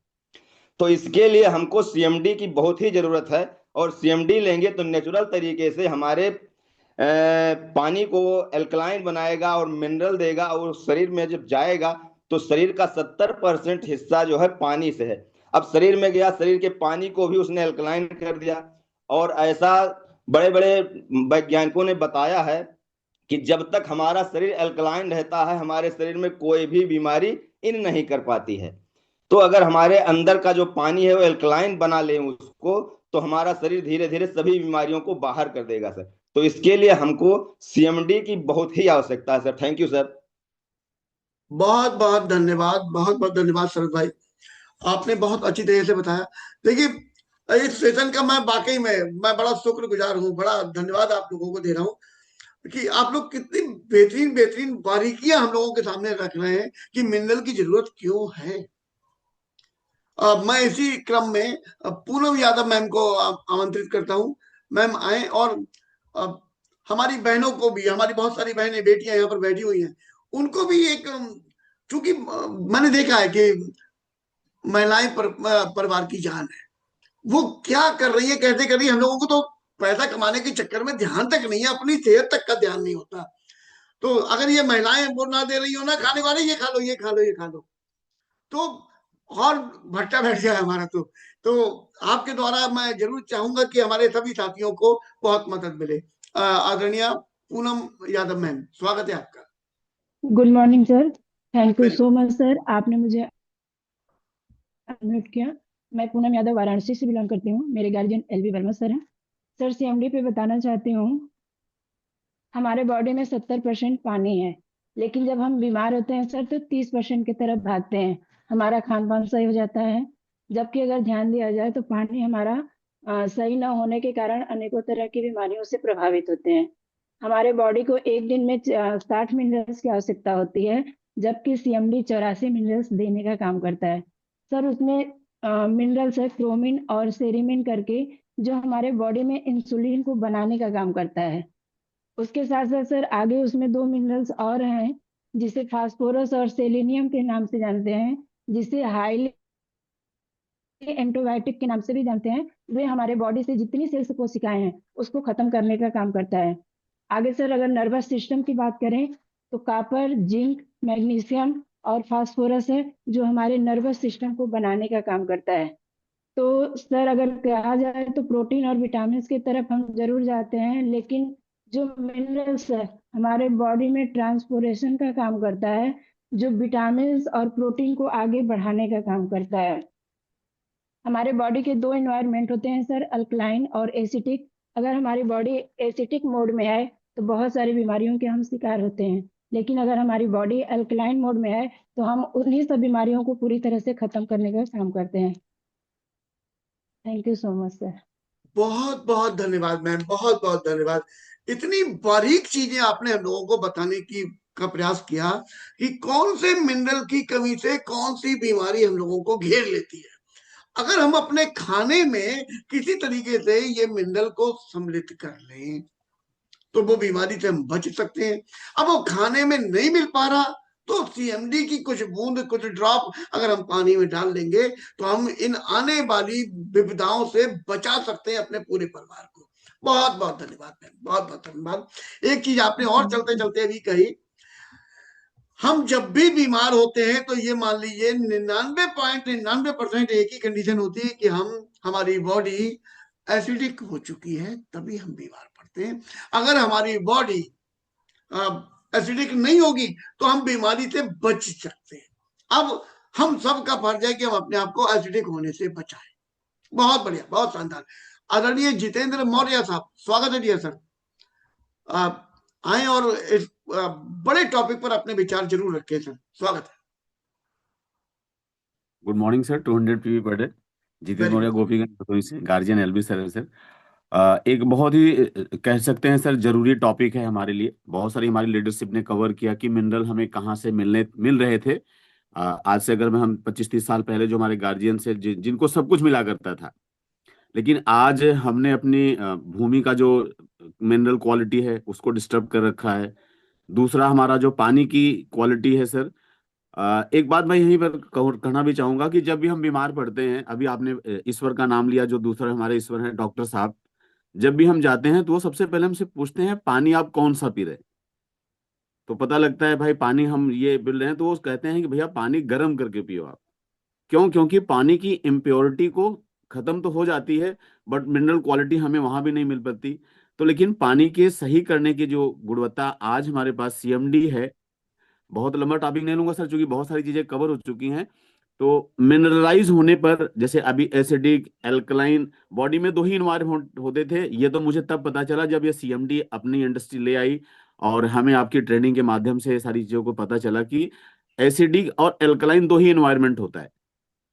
Speaker 6: तो इसके लिए हमको सीएमडी की बहुत ही जरूरत है। और सीएमडी लेंगे तो नेचुरल तरीके से हमारे पानी को एल्कलाइन बनाएगा और मिनरल देगा, और शरीर में जब जाएगा तो शरीर का 70% हिस्सा जो है पानी से है। अब शरीर में गया, शरीर के पानी को भी उसने एल्कलाइन कर दिया। और ऐसा बड़े बड़े वैज्ञानिकों ने बताया है कि जब तक हमारा शरीर एल्कलाइन रहता है, हमारे शरीर में कोई भी बीमारी इन नहीं कर पाती है। तो अगर हमारे अंदर का जो पानी है वो एल्कलाइन बना लें उसको, तो हमारा शरीर धीरे धीरे सभी बीमारियों को बाहर कर देगा सर। तो इसके लिए हमको सीएमडी की बहुत ही आवश्यकता है सर। Thank you sir.
Speaker 1: बहुत बहुत धन्यवाद, बहुत बहुत धन्यवाद शरद भाई, आपने बहुत अच्छी तरह से बताया। देखिए इस सेशन का मैं वाकई में मैं बड़ा शुक्रगुजार हूँ, बड़ा धन्यवाद आप लोगों को दे रहा हूँ कि आप लोग कितनी बेहतरीन बेहतरीन बारीकियां हम लोगों के सामने रख रहे हैं कि मिनरल की जरूरत क्यों है। मैं इसी क्रम में पूनम यादव मैम को आमंत्रित करता हूं। मैम आए और हमारी बहनों को भी, हमारी बहुत सारी बहनें बेटियां यहाँ पर बैठी हुई हैं, उनको भी एक, चूंकि मैंने देखा है कि महिलाएं परिवार की जान है। वो क्या कर रही है, कैसे कर रही है, हम लोगों को तो पैसा कमाने के चक्कर में ध्यान तक नहीं है, अपनी सेहत तक का ध्यान नहीं होता। तो अगर ये महिलाएं वो ना दे रही हो ना खाने वाले, ये खा लो, ये खा लो, ये खा लो, तो और भट्टा बैठ जाए हमारा। तो आपके द्वारा मैं जरूर चाहूंगा कि हमारे सभी साथियों को बहुत मदद मिले। आदरणीय पूनम यादव मैम, स्वागत है आपका।
Speaker 7: Good morning sir, thank you so much sir, आपने मुझे अनम्यूट किया। मैं पूनम यादव वाराणसी से बिलोंग करती हूँ, मेरे गार्जियन एलवी वर्मा सर हैं। सर सीएमडी पे बताना चाहती हूँ, हमारे बॉडी में 70% पानी है, लेकिन जब हम बीमार होते हैं सर तो 30% की तरफ भागते हैं, हमारा खान पान सही हो जाता है। जबकि अगर ध्यान दिया जाए तो पानी हमारा सही न होने के कारण अनेकों तरह की बीमारियों से प्रभावित होते हैं। हमारे बॉडी को एक दिन में 60 मिनरल्स की आवश्यकता होती है, जबकि सीएमडी 84 मिनरल्स देने का काम करता है। सर उसमें मिनरल्स है क्रोमिन और सेरीमिन करके, जो हमारे बॉडी में इंसुलिन को बनाने का काम करता है। उसके साथ साथ सर आगे उसमें 2 मिनरल्स और हैं, जिसे फास्फोरस और सेलेनियम के नाम से जानते हैं, जिसे हाईली एंटीबायोटिक के नाम से भी जानते हैं। वे हमारे बॉडी से जितनी सेल्स कोशिकाएं हैं उसको खत्म करने का काम करता है। आगे सर अगर नर्वस सिस्टम की बात करें तो कॉपर, जिंक, मैग्नीशियम और फास्फोरस है, जो हमारे नर्वस सिस्टम को बनाने का काम करता है। तो सर अगर कहा जाए तो प्रोटीन और विटामिन की तरफ हम जरूर जाते हैं, लेकिन जो मिनरल्स है हमारे बॉडी में ट्रांसपोर्टेशन का काम करता है, जो विटामिन और प्रोटीन को आगे बढ़ाने का काम करता है। हमारे बॉडी के 2 एनवायरनमेंट होते हैं सर, अल्कलाइन और एसिटिक। अगर हमारी बॉडी एसिटिक मोड में है तो बहुत सारी बीमारियों के हम शिकार होते हैं, लेकिन अगर हमारी बॉडी अल्कलाइन मोड में है तो हम उन्हीं सब बीमारियों को पूरी तरह से खत्म करने का काम करते हैं। Thank you so much sir.
Speaker 1: बहुत बहुत धन्यवाद मैम, बहुत बहुत धन्यवाद। इतनी बारीक चीजें आपने हम लोगों को बताने की का प्रयास किया कि कौन से मिनरल की कमी से कौन सी बीमारी हम लोगों को घेर लेती है। अगर हम अपने खाने में किसी तरीके से ये मिनरल को सम्मिलित कर लें तो वो बीमारी से हम बच सकते हैं। अब वो खाने में नहीं मिल पा रहा तो सीएमडी की कुछ बूंद, कुछ ड्रॉप अगर हम पानी में डाल लेंगे तो हम इन आने वाली विपदाओं से बचा सकते हैं अपने पूरे परिवार को। बहुत बहुत धन्यवाद मैम, बहुत बहुत धन्यवाद। एक चीज आपने और चलते चलते भी कही, हम जब भी बीमार होते हैं तो ये मान लीजिए 99.99% एक ही कंडीशन होती है कि हमारी बॉडी एसिडिक हो चुकी है, तभी हम बीमार पड़ते हैं। अगर हमारी बॉडी एसिडिक नहीं होगी तो हम बीमारी से बच सकते हैं। अब हम सबका फर्ज है कि हम अपने आप को एसिडिक होने से बचाएं। बहुत बढ़िया, बहुत शानदार। आदरणीय जितेंद्र मौर्य साहब, स्वागत है डियर सर। आप आए और इस बड़े टॉपिक पर अपने विचार जरूर रखें सर, स्वागत है।
Speaker 8: Good morning sir, 200 PV per day. Jitendra
Speaker 1: Very
Speaker 8: Maurya,
Speaker 1: good.
Speaker 8: Gopiganj Bhadohi से, गार्जियन एलबी सर सर। एक बहुत ही कह सकते हैं सर जरूरी टॉपिक है हमारे लिए। बहुत सारी हमारी लीडरशिप ने कवर किया कि मिनरल हमें कहाँ से मिल रहे थे। आज से अगर हम 25-30 साल पहले जो हमारे गार्जियन से जिनको सब कुछ मिला करता था, लेकिन आज हमने अपनी भूमि का जो मिनरल क्वालिटी है उसको डिस्टर्ब कर रखा है। दूसरा, हमारा जो पानी की क्वालिटी है सर, एक बात मैं यहीं पर कहना भी चाहूंगा कि जब भी हम बीमार पड़ते हैं, अभी आपने ईश्वर का नाम लिया, जो दूसरा हमारे ईश्वर हैं डॉक्टर साहब, जब भी हम जाते हैं तो वो सबसे पहले हमसे पूछते हैं पानी आप कौन सा पी रहे हैं। तो पता लगता है भाई पानी हम ये पी रहे हैं, तो वो कहते हैं कि भैया पानी गर्म करके पियो आप। क्यों? क्योंकि पानी की इम्प्योरिटी को खत्म तो हो जाती है, बट मिनरल क्वालिटी हमें वहां भी नहीं मिल पाती। तो लेकिन पानी के सही करने की जो गुणवत्ता आज हमारे पास सीएमडी है, बहुत लंबा टॉपिक नहीं लूंगा सर क्योंकि बहुत सारी चीजें कवर हो चुकी हैं। तो मिनरलाइज होने पर, जैसे अभी एसिडिक, एल्कलाइन, बॉडी में दो ही इन्वायरमेंट होते थे। ये तो मुझे तब पता चला जब ये सीएमडी अपनी इंडस्ट्री ले आई और हमें आपकी ट्रेनिंग के माध्यम से सारी चीजों को पता चला कि एसिडिक और एल्कलाइन दो ही इन्वायरमेंट होता है।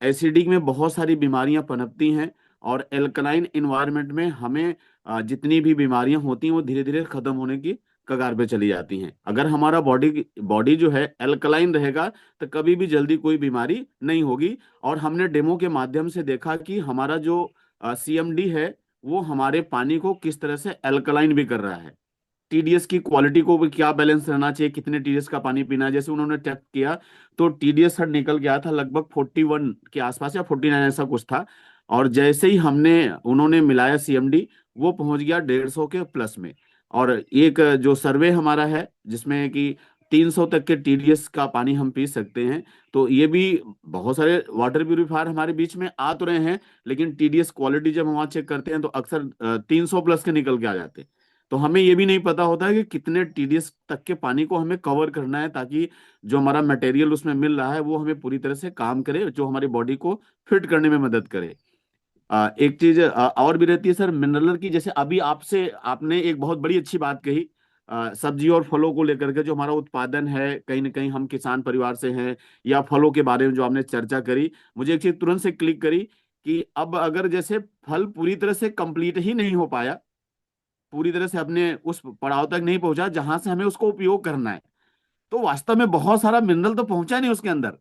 Speaker 8: एसिडिक में बहुत सारी बीमारियां पनपती हैं और एल्कलाइन इन्वायरमेंट में हमें जितनी भी बीमारियां होती हैं वो धीरे धीरे खत्म होने की कगार पे चली जाती हैं। अगर हमारा बॉडी जो है एल्कलाइन रहेगा तो कभी भी जल्दी कोई बीमारी नहीं होगी। और हमने डेमो के माध्यम से देखा कि हमारा जो सीएमडी है वो हमारे पानी को किस तरह से एल्कलाइन भी कर रहा है। टीडीएस की क्वालिटी को भी क्या बैलेंस रहना चाहिए, कितने टीडीएस का पानी पीना है, जैसे उन्होंने चेक किया तो टीडीएस सर निकल गया था लगभग 41 के आसपास या 49 ऐसा कुछ था। और जैसे ही उन्होंने मिलाया सीएमडी, वो पहुंच गया 150 के प्लस में। और एक जो सर्वे हमारा है जिसमें कि 300 तक के टीडीएस का पानी हम पी सकते हैं। तो ये भी बहुत सारे वाटर प्यूरिफायर हमारे बीच में आ तो रहे हैं, लेकिन टीडीएस क्वालिटी जब हम वहाँ चेक करते हैं तो अक्सर 300 प्लस के निकल के आ जाते हैं। तो हमें ये भी नहीं पता होता है कि कितने टीडीएस तक के पानी को हमें कवर करना है ताकि जो हमारा मटेरियल उसमें मिल रहा है वो हमें पूरी तरह से काम करे, जो हमारी बॉडी को फिट करने में मदद करे। एक चीज और भी रहती है सर मिनरल की, जैसे अभी आपने एक बहुत बड़ी अच्छी बात कही सब्जी और फलों को लेकर के। जो हमारा उत्पादन है, कहीं ना कहीं हम किसान परिवार से हैं, या फलों के बारे में जो आपने चर्चा करी, मुझे एक चीज तुरंत से क्लिक करी कि अब अगर जैसे फल पूरी तरह से कंप्लीट ही नहीं हो पाया, पूरी तरह से अपने उस पड़ाव तक नहीं पहुंचा जहां से हमें उसको उपयोग करना है, तो वास्तव में बहुत सारा मिनरल तो पहुंचा नहीं उसके अंदर।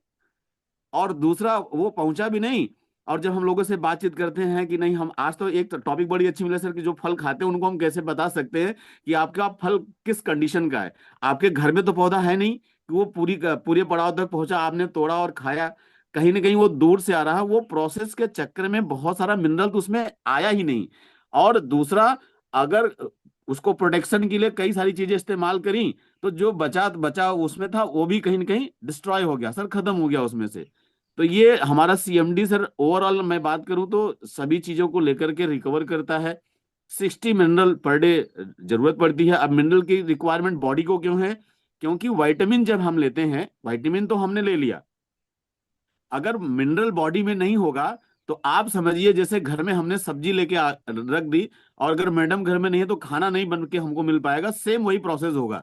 Speaker 8: और दूसरा, वो पहुंचा भी नहीं। और जब हम लोगों से बातचीत करते हैं कि नहीं, हम आज तो एक टॉपिक बड़ी अच्छी मिला सर कि जो फल खाते हैं उनको हम कैसे बता सकते हैं कि आपका फल किस कंडीशन का है। आपके घर में तो पौधा है नहीं कि वो पूरे पड़ाव तक पहुंचा, आपने तोड़ा और खाया। कहीं ना कहीं वो दूर से आ रहा है, वो प्रोसेस के चक्कर में बहुत सारा मिनरल तो उसमें आया ही नहीं। और दूसरा, अगर उसको प्रोटेक्शन के लिए कई सारी चीजें इस्तेमाल करी तो जो बचा उसमें था वो भी कहीं ना कहीं डिस्ट्रॉय हो गया सर, खत्म हो गया उसमें से। तो ये हमारा सीएमडी सर ओवरऑल मैं बात करूं तो सभी चीजों को लेकर के रिकवर करता है। 60 मिनरल पर डे जरूरत पड़ती है। अब मिनरल की रिक्वायरमेंट बॉडी को क्यों है? क्योंकि विटामिन जब हम लेते हैं, विटामिन तो हमने ले लिया, अगर मिनरल बॉडी में नहीं होगा तो आप समझिए जैसे घर में हमने सब्जी लेके रख दी और अगर मैडम घर में नहीं है तो खाना नहीं बन के हमको मिल पाएगा। सेम वही प्रोसेस होगा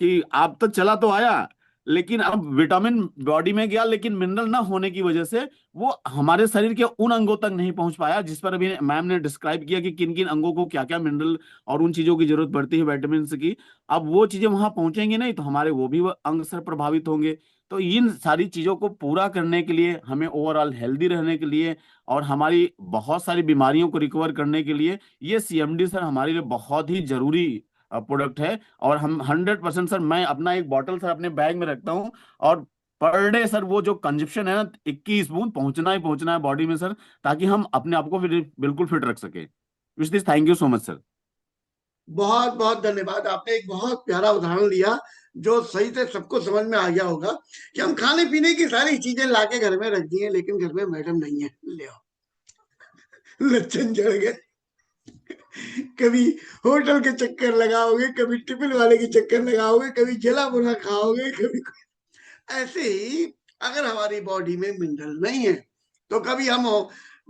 Speaker 8: कि आप तो चला तो आया, लेकिन अब विटामिन बॉडी में गया, लेकिन मिनरल ना होने की वजह से वो हमारे शरीर के उन अंगों तक नहीं पहुंच पाया जिस पर अभी मैम ने डिस्क्राइब किया कि किन किन अंगों को क्या क्या मिनरल और उन चीजों की जरूरत पड़ती है विटामिन की। अब वो चीजें वहां पहुंचेंगी नहीं तो हमारे वो भी अंग सर प्रभावित होंगे। तो इन सारी चीजों को पूरा करने के लिए, हमें ओवरऑल हेल्दी रहने के लिए और हमारी बहुत सारी बीमारियों को रिकवर करने के लिए ये सीएमडी सर हमारे लिए बहुत ही जरूरी प्रोडक्ट है। और हम 100% सर, मैं अपना एक बॉटल सर अपने बैग में रखता हूँ और पर डे सर वो जो कंजप्शन है ना 21 बूंद पहुंचना है बॉडी में सर, ताकि हम अपने आप को बिल्कुल फिट रख सके। Wish this, thank you so much sir.
Speaker 1: बहुत बहुत धन्यवाद। आपने एक बहुत प्यारा उदाहरण लिया जो सही से सबको समझ में आ गया होगा कि हम खाने पीने की सारी चीजें लाके घर में रख दी हैं, लेकिन घर में मैडम नहीं है। ले आओ, लक्षण जड़ गए। कभी होटल के चक्कर लगाओगे, कभी टिफिन वाले के चक्कर लगाओगे, कभी जला बुना खाओगे, कभी ऐसे ही अगर हमारी बॉडी में मिनरल नहीं है तो कभी हम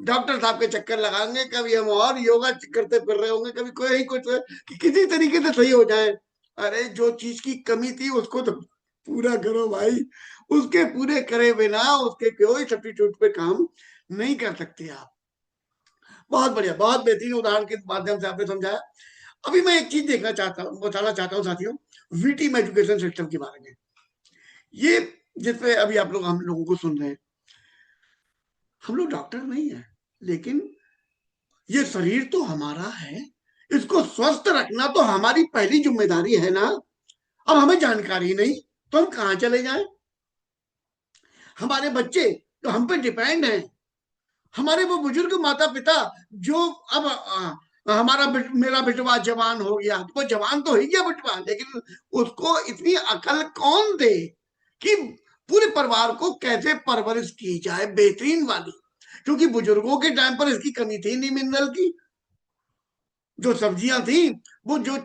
Speaker 1: डॉक्टर साहब के चक्कर लगाएंगे, कभी हम और योगा करते फिर रहे होंगे, कभी कोई कुछ कि किसी तरीके से सही हो जाए। अरे जो चीज की कमी थी उसको तो पूरा करो भाई, उसके पूरे करे बिना उसके कोई सब्स्टिट्यूट पे काम नहीं कर सकते आप। बहुत बढ़िया, बहुत बेहतरीन उदाहरण के माध्यम से आपने समझाया। अभी मैं एक चीज बताना चाहता हूँ साथियों, वीटीम एजुकेशन सिस्टम के बारे में। ये जिसपे अभी हम लोगों को सुन रहे हैं, हम लोग डॉक्टर नहीं है, लेकिन ये शरीर तो हमारा है, इसको स्वस्थ रखना तो हमारी पहली जिम्मेदारी है ना। अब हमें जानकारी नहीं तो हम कहाँ चले जाएं? हमारे बच्चे तो हम पे डिपेंड हैं, हमारे वो बुजुर्ग माता पिता जो अब मेरा बेटवा जवान हो गया, तो वो जवान तो ही गया बेटवा, लेकिन उसको इतनी अकल कौन दे कि पूरे परिवार को कैसे परवरिश की जाए बेहतरीन वाली। क्योंकि बुजुर्गों के टाइम पर इसकी कमी थी नहीं मिनरल की। जो सब्जियां थी वो जो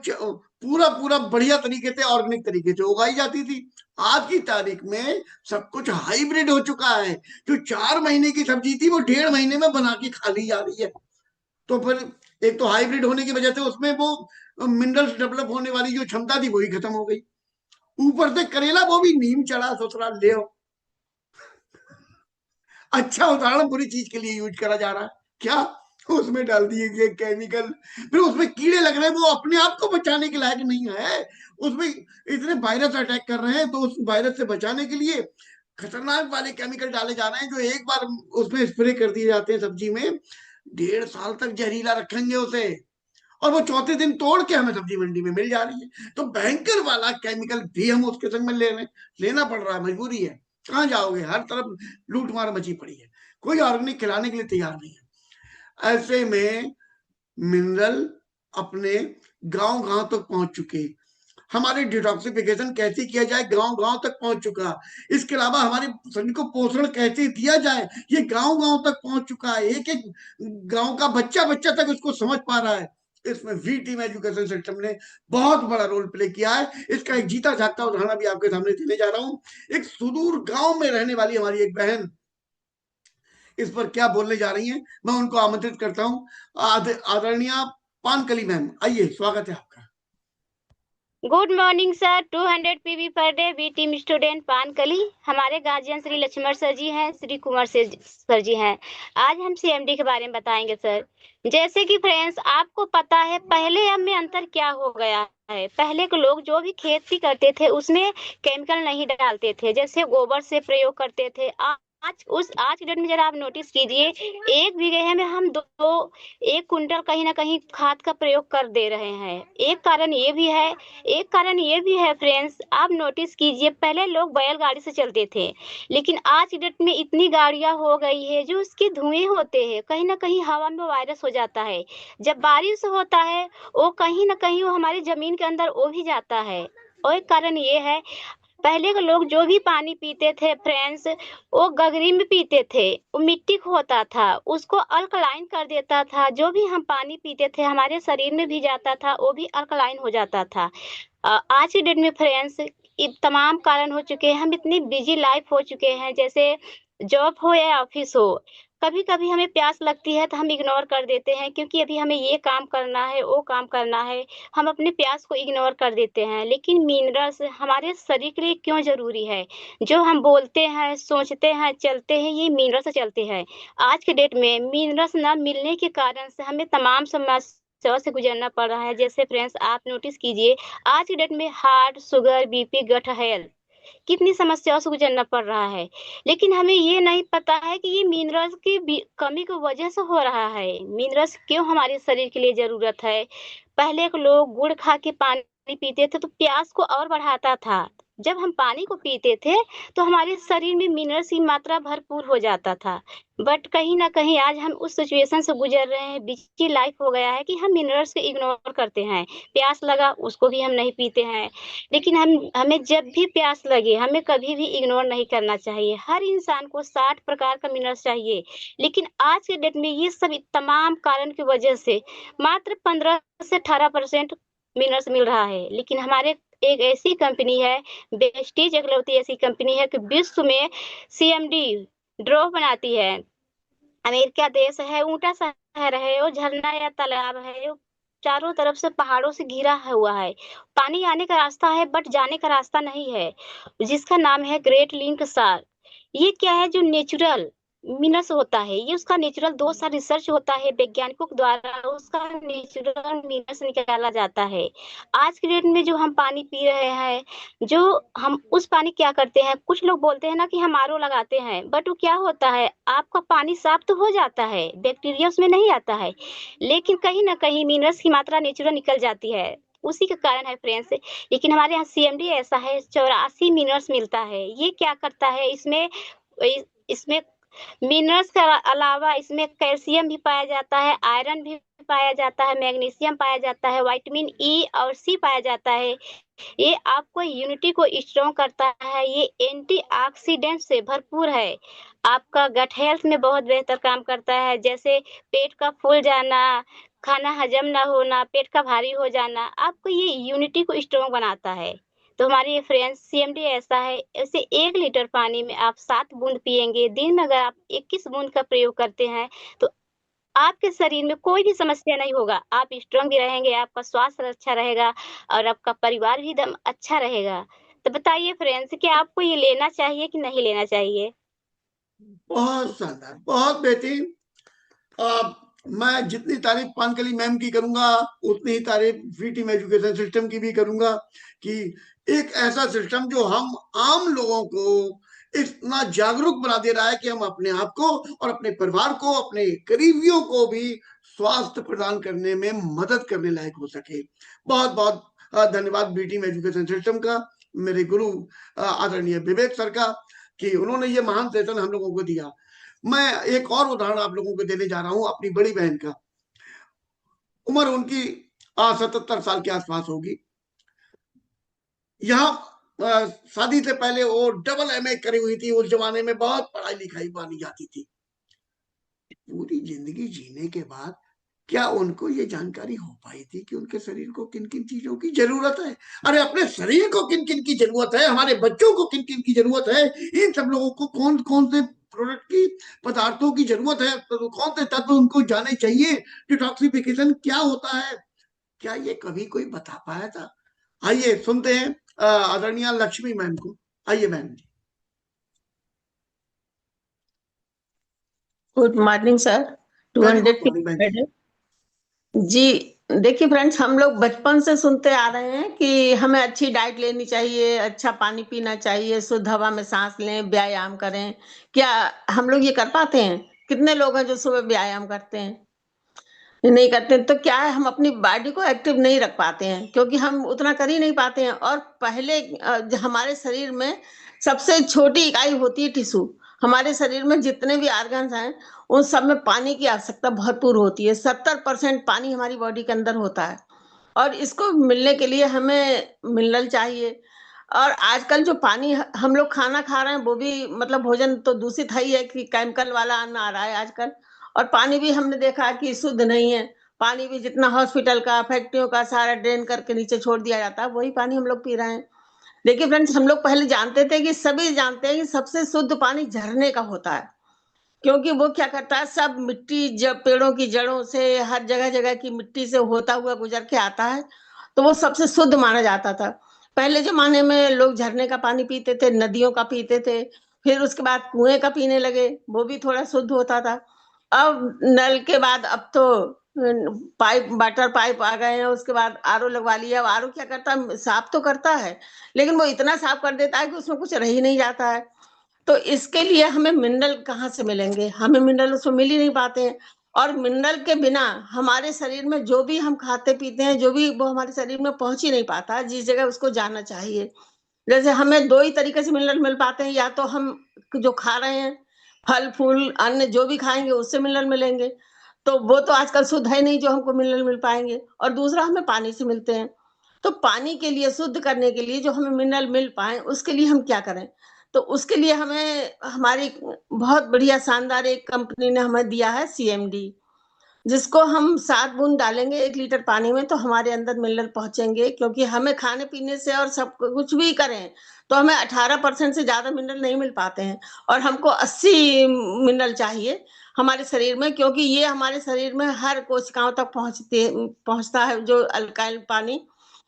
Speaker 1: पूरा पूरा बढ़िया तरीके से ऑर्गेनिक तरीके से उगाई जाती थी। आज की तारीख में सब कुछ हाइब्रिड हो चुका है। जो 4 महीने की सब्जी थी वो 1.5 महीने में बना के खा ली जा रही है। तो फिर एक तो हाइब्रिड होने की वजह से उसमें वो मिनरल्स डेवलप होने वाली जो क्षमता थी वही खत्म हो गई। ऊपर से करेला वो भी नीम चढ़ा ससुराल ले आओ। अच्छा उदाहरण बुरी चीज के लिए यूज करा जा रहा है क्या? उसमें डाल दिए गए केमिकल, फिर उसमें कीड़े लग रहे हैं, वो अपने आप को बचाने के लायक नहीं है। उसमें इतने वायरस अटैक कर रहे हैं, तो उस वायरस से बचाने के लिए खतरनाक वाले केमिकल डाले जा रहे हैं, जो एक बार उसमें स्प्रे कर दिए जाते हैं सब्जी में, 1.5 साल तक जहरीला रखेंगे उसे, और वो चौथे दिन तोड़ के हमें सब्जी मंडी में मिल जा रही है। तो भयंकर वाला केमिकल भी हम उसके संग में लेना पड़ रहा है, मजबूरी है। कहाँ जाओगे, हर तरफ लूट मार मची पड़ी है, कोई ऑर्गेनिक खिलाने के लिए तैयार नहीं है। ऐसे में मिनरल अपने गांव गांव तक पहुंच चुके। हमारे डिटॉक्सिफिकेशन कैसे किया जाए, गांव गांव तक पहुंच चुका। इसके अलावा हमारे शरीर को पोषण कैसे दिया जाए, ये गांव गांव तक पहुंच चुका है। एक एक गांव का बच्चा बच्चा तक इसको समझ पा रहा है। इसमें वी टीम एजुकेशन सिस्टम ने बहुत बड़ा रोल प्ले किया है। इसका एक जीता जागता उदाहरण भी आपके सामने देने जा रहा हूं। एक सुदूर गांव में रहने वाली हमारी एक बहन इस पर क्या बोलने जा रही हैं, मैं उनको आमंत्रित करता हूं। आदरणीय पानकली मैम, आइए, स्वागत है आपका।
Speaker 9: Good morning sir. 200 PV per day B team student पानकली। हमारे गार्जियन श्री लक्ष्मण सर जी हैं, श्री कुमार सर जी हैं। आज हम सीएमडी के बारे में बताएंगे सर। जैसे कि फ्रेंड्स आपको पता है पहले अब में अंतर क्या हो गया है। पहले के लोग जो भी खेती करते थे उसमें केमिकल नहीं डालते थे, जैसे गोबर से प्रयोग करते थे। आज की डेट में जरा आप नोटिस कीजिए, 1 बीघे में हम 1 कुंटल कहीं ना कहीं खाद का प्रयोग कर दे रहे हैं। एक कारण ये भी है फ्रेंड्स, आप नोटिस कीजिए पहले लोग बैलगाड़ी से चलते थे, लेकिन आज की डेट में इतनी गाड़ियां हो गई है जो उसके धुएं होते हैं, कहीं ना कहीं हवा में वायरस हो जाता है। जब बारिश होता है वो कहीं ना कहीं वो हमारी जमीन के अंदर वो भी जाता है। और एक कारण ये है, पहले के लोग जो भी पानी पीते थे फ्रेंड्स वो गगरी में पीते थे, वो मिट्टी होता था, उसको अल्कलाइन कर देता था। जो भी हम पानी पीते थे हमारे शरीर में भी जाता था, वो भी अल्कलाइन हो जाता था। आज की डेट में फ्रेंड्स तमाम कारण हो चुके हैं, हम इतनी बिजी लाइफ हो चुके हैं, जैसे जॉब हो या ऑफिस हो, कभी कभी हमें प्यास लगती है तो हम इग्नोर कर देते हैं, क्योंकि अभी हमें ये काम करना है, वो काम करना है, हम अपने प्यास को इग्नोर कर देते हैं। लेकिन मिनरल्स हमारे शरीर के लिए क्यों जरूरी है? जो हम बोलते हैं, सोचते हैं, चलते हैं, ये मिनरल्स से चलते हैं। आज के डेट में मिनरल्स न मिलने के कारण से हमें तमाम समस्याओं से गुजरना पड़ रहा है। जैसे फ्रेंड्स, आप नोटिस कीजिए, आज के डेट में heart, sugar, BP, gut health, कितनी समस्याओं से गुजरना पड़ रहा है। लेकिन हमें ये नहीं पता है कि ये मिनरल्स की कमी की वजह से हो रहा है। मिनरल्स क्यों हमारे शरीर के लिए जरूरत है? पहले के लोग गुड़ खा के पानी पीते थे तो प्यास को और बढ़ाता था। जब हम पानी को पीते थे तो हमारे शरीर में मिनरल्स की मात्रा भरपूर हो जाता था। बट कहीं ना कहीं आज हम उस सिचुएशन से गुजर रहे हैं, बिजी लाइफ हो गया है कि हम मिनरल्स को इग्नोर करते हैं। प्यास लगा उसको भी हम नहीं पीते हैं। लेकिन हमें जब भी प्यास लगे, हमें कभी भी इग्नोर नहीं करना चाहिए। हर इंसान को 60 प्रकार का मिनरल्स चाहिए, लेकिन आज के डेट में ये सब तमाम कारण की वजह से मात्र 15 से 18% मिनरल्स मिल रहा है। लेकिन हमारे एक ऐसी कंपनी है, वेस्टीज इकलौती ऐसी कंपनी है कि विश्व में सीएमडी ड्रॉप बनाती है। अमेरिका देश है, ऊंटा शहर है, वो झरना या तालाब है, वो चारों तरफ से पहाड़ों से घिरा हुआ है। पानी आने का रास्ता है बट जाने का रास्ता नहीं है, जिसका नाम है ग्रेट लिंक सार। ये क्या है? जो नेचुरल मिनरल्स होता है, ये उसका नेचुरल 2 साल रिसर्च होता है, वैज्ञानिकों के द्वारा उसका नेचुरल मिनरल्स निकाला जाता है। आज के डेट में जो हम पानी पी रहे हैं, जो हम उस पानी क्या करते हैं, कुछ लोग बोलते हैं ना कि हम आरओ लगाते हैं, बट वो क्या होता है, आपका पानी साफ तो हो जाता है, बैक्टीरिया उसमें नहीं आता है, लेकिन कहीं ना कहीं मिनरल्स की मात्रा नेचुरल निकल जाती है। उसी के कारण है फ्रेंड्स। लेकिन हमारे यहाँ सीएमडी ऐसा है, 84 मिनरल्स मिलता है। ये क्या करता है, इसमें मिनरल्स के अलावा इसमें कैल्शियम भी पाया जाता है, आयरन भी पाया जाता है, मैग्नीशियम पाया जाता है, विटामिन ई और सी पाया जाता है। ये आपको इम्यूनिटी को स्ट्रॉन्ग करता है, ये एंटीऑक्सीडेंट से भरपूर है, आपका गट हेल्थ में बहुत बेहतर काम करता है। जैसे पेट का फूल जाना, खाना हजम ना होना, पेट का भारी हो जाना, आपको ये इम्यूनिटी को स्ट्रॉन्ग बनाता है। तो हमारे ये फ्रेंड्स, सीएमडी ऐसा है, ऐसे 1 लीटर पानी में आप 7 बूंद पिएंगे। दिन में अगर आप 21 बूंद का प्रयोग करते हैं तो आपके शरीर में कोई भी समस्या नहीं होगा, आप स्ट्रांग भी रहेंगे, आपका स्वास्थ्य अच्छा रहेगा और आपका परिवार भी एकदम अच्छा रहेगा। तो बताइए फ्रेंड्स कि आपको ये लेना चाहिए कि नहीं लेना चाहिए?
Speaker 1: बहुत शानदार, बहुत बेहतरीन। मैं जितनी तारीफ पानकली मैम की करूंगा उतनी ही तारीफ वीटीम एजुकेशन सिस्टम की भी करूंगा कि एक ऐसा सिस्टम जो हम आम लोगों को इतना जागरूक बना दे रहा है कि हम अपने आप को और अपने परिवार को, अपने करीबियों को भी स्वास्थ्य प्रदान करने में मदद करने लायक हो सके। बहुत बहुत धन्यवाद वीटीम एजुकेशन सिस्टम का, मेरे गुरु आदरणीय विवेक सर का, कि उन्होंने ये महान सेशन हम लोगों को दिया। मैं एक और उदाहरण आप लोगों को देने जा रहा हूं, अपनी बड़ी बहन का। उम्र उनकी 77 साल के आसपास होगी। यहाँ शादी से पहले वो डबल एमए करी हुई थी, उस जमाने में बहुत पढ़ाई लिखाई मानी जाती थी। पूरी जिंदगी जीने के बाद क्या उनको ये जानकारी हो पाई थी कि उनके शरीर को किन किन चीजों की जरूरत है? अरे अपने शरीर को किन किन की जरूरत है, हमारे बच्चों को किन किन की जरूरत है, इन सब लोगों को कौन कौन से प्रोडक्ट की, पदार्थों की जरूरत है, तो कौन से तत्व उनको जाने चाहिए, डिटॉक्सिफिकेशन क्या होता है, क्या ये कभी कोई बता पाया था? आइए सुनते हैं आदरणीय लक्ष्मी मैम को। आइए ma'am ji.
Speaker 10: Good morning sir. 200 जी। देखिए फ्रेंड्स, हम लोग बचपन से सुनते आ रहे हैं कि हमें अच्छी डाइट लेनी चाहिए, अच्छा पानी पीना चाहिए, शुद्ध हवा में सांस लें, व्यायाम करें। क्या हम लोग ये कर पाते हैं? कितने लोग हैं जो सुबह व्यायाम करते हैं? नहीं करते। तो क्या है, हम अपनी बॉडी को एक्टिव नहीं रख पाते हैं, क्योंकि हम उतना कर ही नहीं पाते हैं। और पहले हमारे शरीर में सबसे छोटी इकाई होती है टिश्यू। हमारे शरीर में जितने भी ऑर्गन्स हैं उन सब में पानी की आवश्यकता भरपूर होती है। 70% पानी हमारी बॉडी के अंदर होता है और इसको मिलने के लिए हमें मिनरल चाहिए। और आजकल जो पानी हम लोग खाना खा रहे हैं वो भी मतलब भोजन तो दूषित है ही है कि केमिकल वाला अन्न आ रहा है आजकल। और पानी भी हमने देखा कि शुद्ध नहीं है। पानी भी जितना हॉस्पिटल का, फैक्ट्रियों का सारा ड्रेन करके नीचे छोड़ दिया जाता है, वही पानी हम लोग पी रहे हैं। देखिए फ्रेंड्स, हम लोग पहले जानते थे कि सभी जानते हैं कि सबसे शुद्ध पानी झरने का होता है। क्योंकि वो क्या करता है, सब मिट्टी जब पेड़ों की जड़ों से, हर जगह जगह की मिट्टी से होता हुआ गुजर के आता है, तो वो सबसे शुद्ध माना जाता था। पहले जमाने में लोग झरने का पानी पीते थे, नदियों का पीते थे, फिर उसके बाद कुएं का पीने लगे, वो भी थोड़ा शुद्ध होता था। अब नल के बाद अब तो पाइप, वाटर पाइप आ गए हैं, उसके बाद आरओ लगवा लिया। अब आरओ क्या करता है, साफ तो करता है, लेकिन वो इतना साफ कर देता है कि उसमें कुछ रह ही नहीं जाता है। तो इसके लिए हमें मिनरल कहाँ से मिलेंगे? हमें मिनरल उसमें मिल ही नहीं पाते हैं। और मिनरल के बिना हमारे शरीर में जो भी हम खाते पीते हैं, जो भी, वो हमारे शरीर में पहुंच ही नहीं पाता जिस जगह उसको जाना चाहिए। जैसे हमें दो ही तरीके से मिनरल मिल पाते हैं, या तो हम जो खा रहे हैं, फल फूल अन्न जो भी खाएंगे उससे मिनरल मिलेंगे, तो वो तो आजकल शुद्ध है नहीं जो हमको मिनरल मिल पाएंगे। और दूसरा हमें पानी से मिलते हैं। तो पानी के लिए, शुद्ध करने के लिए, जो हमें मिनरल मिल पाए, उसके लिए हम क्या करें? तो उसके लिए हमें, हमारी बहुत बढ़िया शानदार एक कंपनी ने हमें दिया है CMD, जिसको हम 7 बूंद डालेंगे 1 लीटर पानी में, तो हमारे अंदर मिनरल पहुंचेंगे। क्योंकि हमें खाने पीने से और सब कुछ भी करें तो हमें 18% से ज्यादा मिनरल नहीं मिल पाते हैं, और हमको 80 मिनरल चाहिए हमारे शरीर में, क्योंकि ये हमारे शरीर में हर कोशिकाओं तक पहुंचता है। जो अल्काइल पानी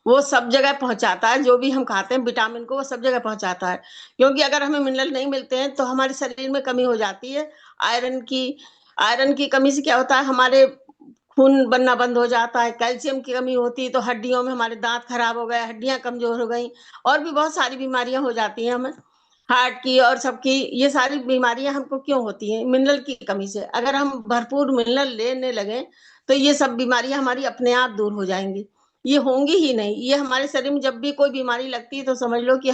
Speaker 10: वो सब जगह पहुंचाता है, जो भी हम खाते हैं विटामिन को वो सब जगह पहुंचाता है। क्योंकि अगर हमें मिनरल नहीं मिलते हैं तो हमारे शरीर में कमी हो जाती है आयरन की कमी से क्या होता है, हमारे खून बनना बंद हो जाता है। कैल्शियम की कमी होती है तो हड्डियों में हमारे दांत खराब हो गए, हड्डियां कमजोर हो गई, और भी बहुत सारी बीमारियां हो जाती हैं हमें, हार्ट की और सबकी। ये सारी बीमारियां हमको क्यों होती हैं? मिनरल की कमी से। अगर हम भरपूर मिनरल लेने लगे तो ये सब बीमारियां हमारी अपने आप दूर हो जाएंगी। ये होंगी ही नहीं। ये हमारे शरीर में जब भी कोई बीमारी लगती है तो समझ लो कि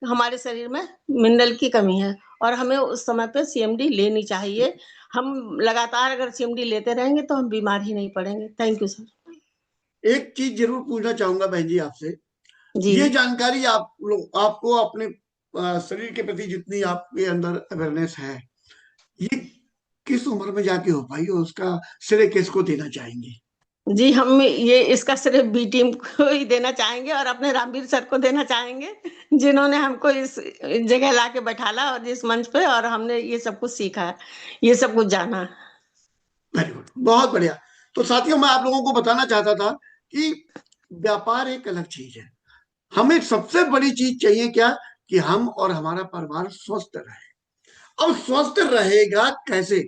Speaker 10: हमारे शरीर में मिनरल की कमी है, और हमें उस समय पे CMD लेनी चाहिए। हम लगातार अगर CMD लेते रहेंगे तो हम बीमार ही नहीं पड़ेंगे। Thank you sir.
Speaker 1: एक चीज जरूर पूछना चाहूंगा बहन जी आपसे,
Speaker 10: जी
Speaker 1: ये जानकारी आपको अपने शरीर के प्रति जितनी आपके अंदर अवेयरनेस है, ये किस उम्र में जाके हो पाई और उसका श्रेय किसको देना चाहेंगे?
Speaker 10: जी, हम ये इसका श्रेय B टीम को ही देना चाहेंगे, और अपने रामवीर सर को देना चाहेंगे, जिन्होंने हमको इस जगह लाके बैठाला और इस मंच पे, और हमने ये सब कुछ सीखा है, ये सब कुछ जाना।
Speaker 1: वेरी गुड, बहुत बढ़िया। तो साथियों, मैं आप लोगों को बताना चाहता था कि व्यापार एक अलग चीज है। हमें सबसे बड़ी चीज चाहिए क्या? कि हम और हमारा परिवार स्वस्थ रहे। अब स्वस्थ रहेगा कैसे?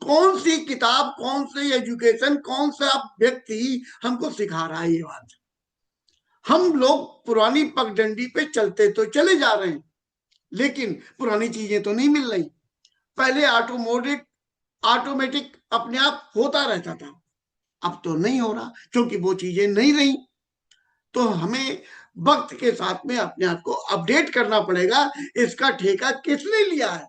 Speaker 1: कौन सी किताब, कौन सी एजुकेशन, कौन सा व्यक्ति हमको सिखा रहा है ये बात? हम लोग पुरानी पगडंडी पे चलते तो चले जा रहे हैं, लेकिन पुरानी चीजें तो नहीं मिल रही। पहले ऑटोमेटिक अपने आप होता रहता था, अब तो नहीं हो रहा, क्योंकि वो चीजें नहीं रही। तो हमें वक्त के साथ में अपने आप को अपडेट करना पड़ेगा। इसका ठेका किसने लिया है?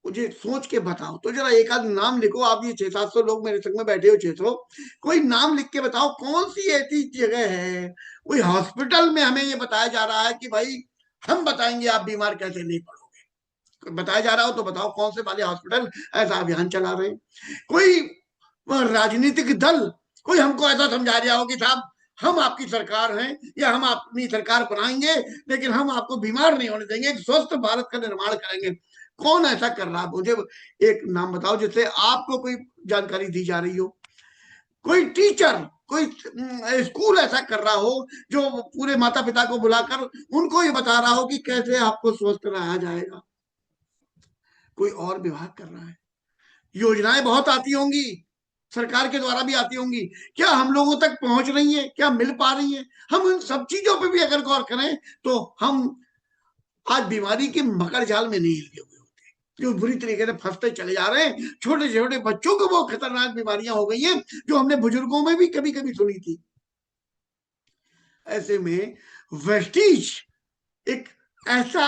Speaker 1: मुझे सोच के बताओ तो जरा, एक आध नाम लिखो। आप ये 600-700 लोग मेरे संग में बैठे हो, 600, कोई नाम लिख के बताओ कौन सी ऐसी जगह है, कोई हॉस्पिटल में हमें ये बताया जा रहा है कि भाई हम बताएंगे आप बीमार कैसे नहीं पड़ोगे। बताया जा रहा हो तो बताओ कौन से वाले हॉस्पिटल ऐसा अभियान चला रहे हैं। कोई राजनीतिक दल कोई हमको ऐसा समझा रहा हो कि साहब हम आपकी सरकार हैं, या हम अपनी सरकार बनाएंगे, लेकिन हम आपको बीमार नहीं होने देंगे, एक स्वस्थ भारत का निर्माण करेंगे। कौन ऐसा कर रहा है? मुझे एक नाम बताओ जिससे आपको कोई जानकारी दी जा रही हो। कोई टीचर, कोई स्कूल ऐसा कर रहा हो जो पूरे माता पिता को बुलाकर उनको ये बता रहा हो कि कैसे आपको स्वस्थ रहा जाएगा। कोई और विभाग कर रहा है। योजनाएं बहुत आती होंगी, सरकार के द्वारा भी आती होंगी, क्या हम लोगों तक पहुंच रही है? क्या मिल पा रही है? हम उन सब चीजों पे भी अगर गौर करें तो हम आज बीमारी के मकर जाल में नहीं हिलते हुए होते, जो बुरी तरीके से फंसते चले जा रहे हैं। छोटे छोटे बच्चों को वो खतरनाक बीमारियां हो गई हैं जो हमने बुजुर्गों में भी कभी कभी सुनी थी। ऐसे में वेस्टीज एक ऐसा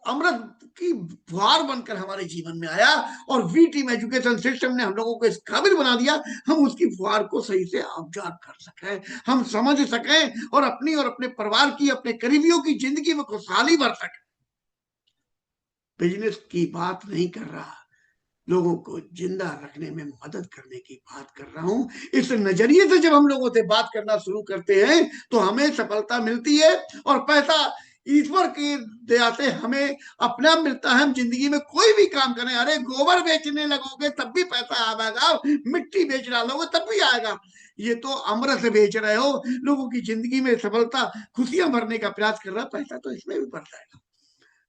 Speaker 1: अमृत की फुहार बनकर हमारे जीवन में आया, और वी टीम एजुकेशन सिस्टम ने हम लोगों को इस काबिल बना दिया, हम उसकी फुहार को सही से ऑब्जर्व कर सकें, हम समझ सकें, और अपनी और अपने परिवार की, अपने करीबियों की जिंदगी में खुशहाली भर सकें। बिजनेस की बात नहीं कर रहा, लोगों को जिंदा रखने में मदद करने की बात कर रहा हूं। इस नजरिए से जब हम लोगों से बात करना शुरू करते हैं तो हमें सफलता मिलती है, और पैसा ईश्वर की दया से हमें अपने आप मिलता है। हम जिंदगी में कोई भी काम करें, अरे गोबर बेचने लगोगे तब भी पैसा आएगा, मिट्टी बेच डालोगे तब भी आएगा। ये तो अमृत बेच रहे हो, लोगों की जिंदगी में सफलता खुशियां भरने का प्रयास कर रहा, पैसा तो इसमें भी पड़ता है।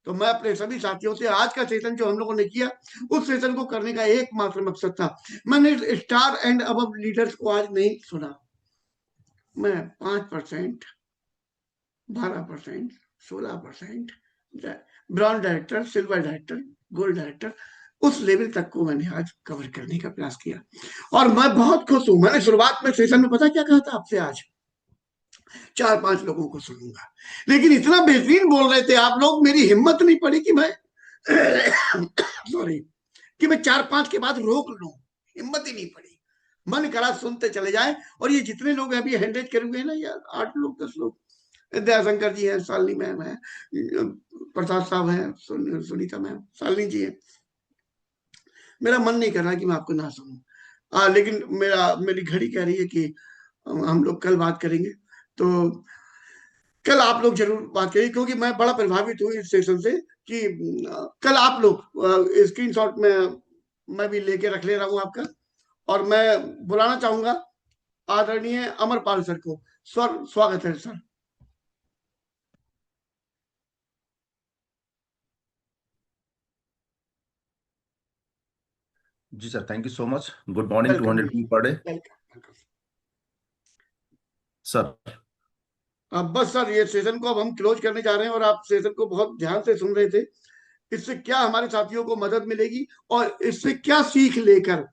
Speaker 1: तो मैं अपने सभी साथियों से आज का सेशन जो हम लोगों ने किया, उस सेशन को करने का एकमात्र मकसद था। मैंने स्टार एंड अब लीडर्स को आज नहीं सुना। मैं 5%, 12%, 16%, bronze director, silver director, gold director, उस लेवल तक को मैंने आज कवर करने का प्रयास किया और मैं बहुत खुश हूं। मैंने शुरुआत में सेशन में पता क्या कहा था आपसे, आज 4-5 लोगों को सुनूंगा, लेकिन इतना बेहतरीन बोल रहे थे आप लोग, मेरी हिम्मत नहीं पड़ी कि मैं सॉरी कि मैं 4-5 के बाद रोक लूं, हिम्मत ही नहीं पड़ी। मन करा सुनते चले जाए। और ये जितने लोग अभी हैंडरेज करे हुए हैं ना यार, 8 लोग 10 लोग, दयाशंकर जी हैं, शालिनी मैम है, प्रसाद साहब हैं, सुनीता मैम, शालिनी जी है। मेरा मन नहीं कर रहा कि मैं आपको ना सुनूं, लेकिन मेरी घड़ी कह रही है कि हम लोग कल बात करेंगे। तो कल आप लोग जरूर बात करिए, क्योंकि मैं बड़ा प्रभावित हूँ इस सेशन से कि कल आप लोग स्क्रीनशॉट में मैं भी लेके रख ले रहा हूँ आपका। और मैं बुलाना चाहूंगा आदरणीय अमरपाल सर को। सर स्वागत है सर।
Speaker 11: जी sir, thank you so much. Good morning,
Speaker 1: welcome
Speaker 11: 200 people per day
Speaker 1: welcome.
Speaker 11: Sir.
Speaker 1: अब बस सर, ये सेशन को अब हम क्लोज करने जा रहे हैं और आप सेशन को बहुत ध्यान से सुन रहे थे। इससे क्या हमारे साथियों को मदद मिलेगी और इससे क्या सीख लेकर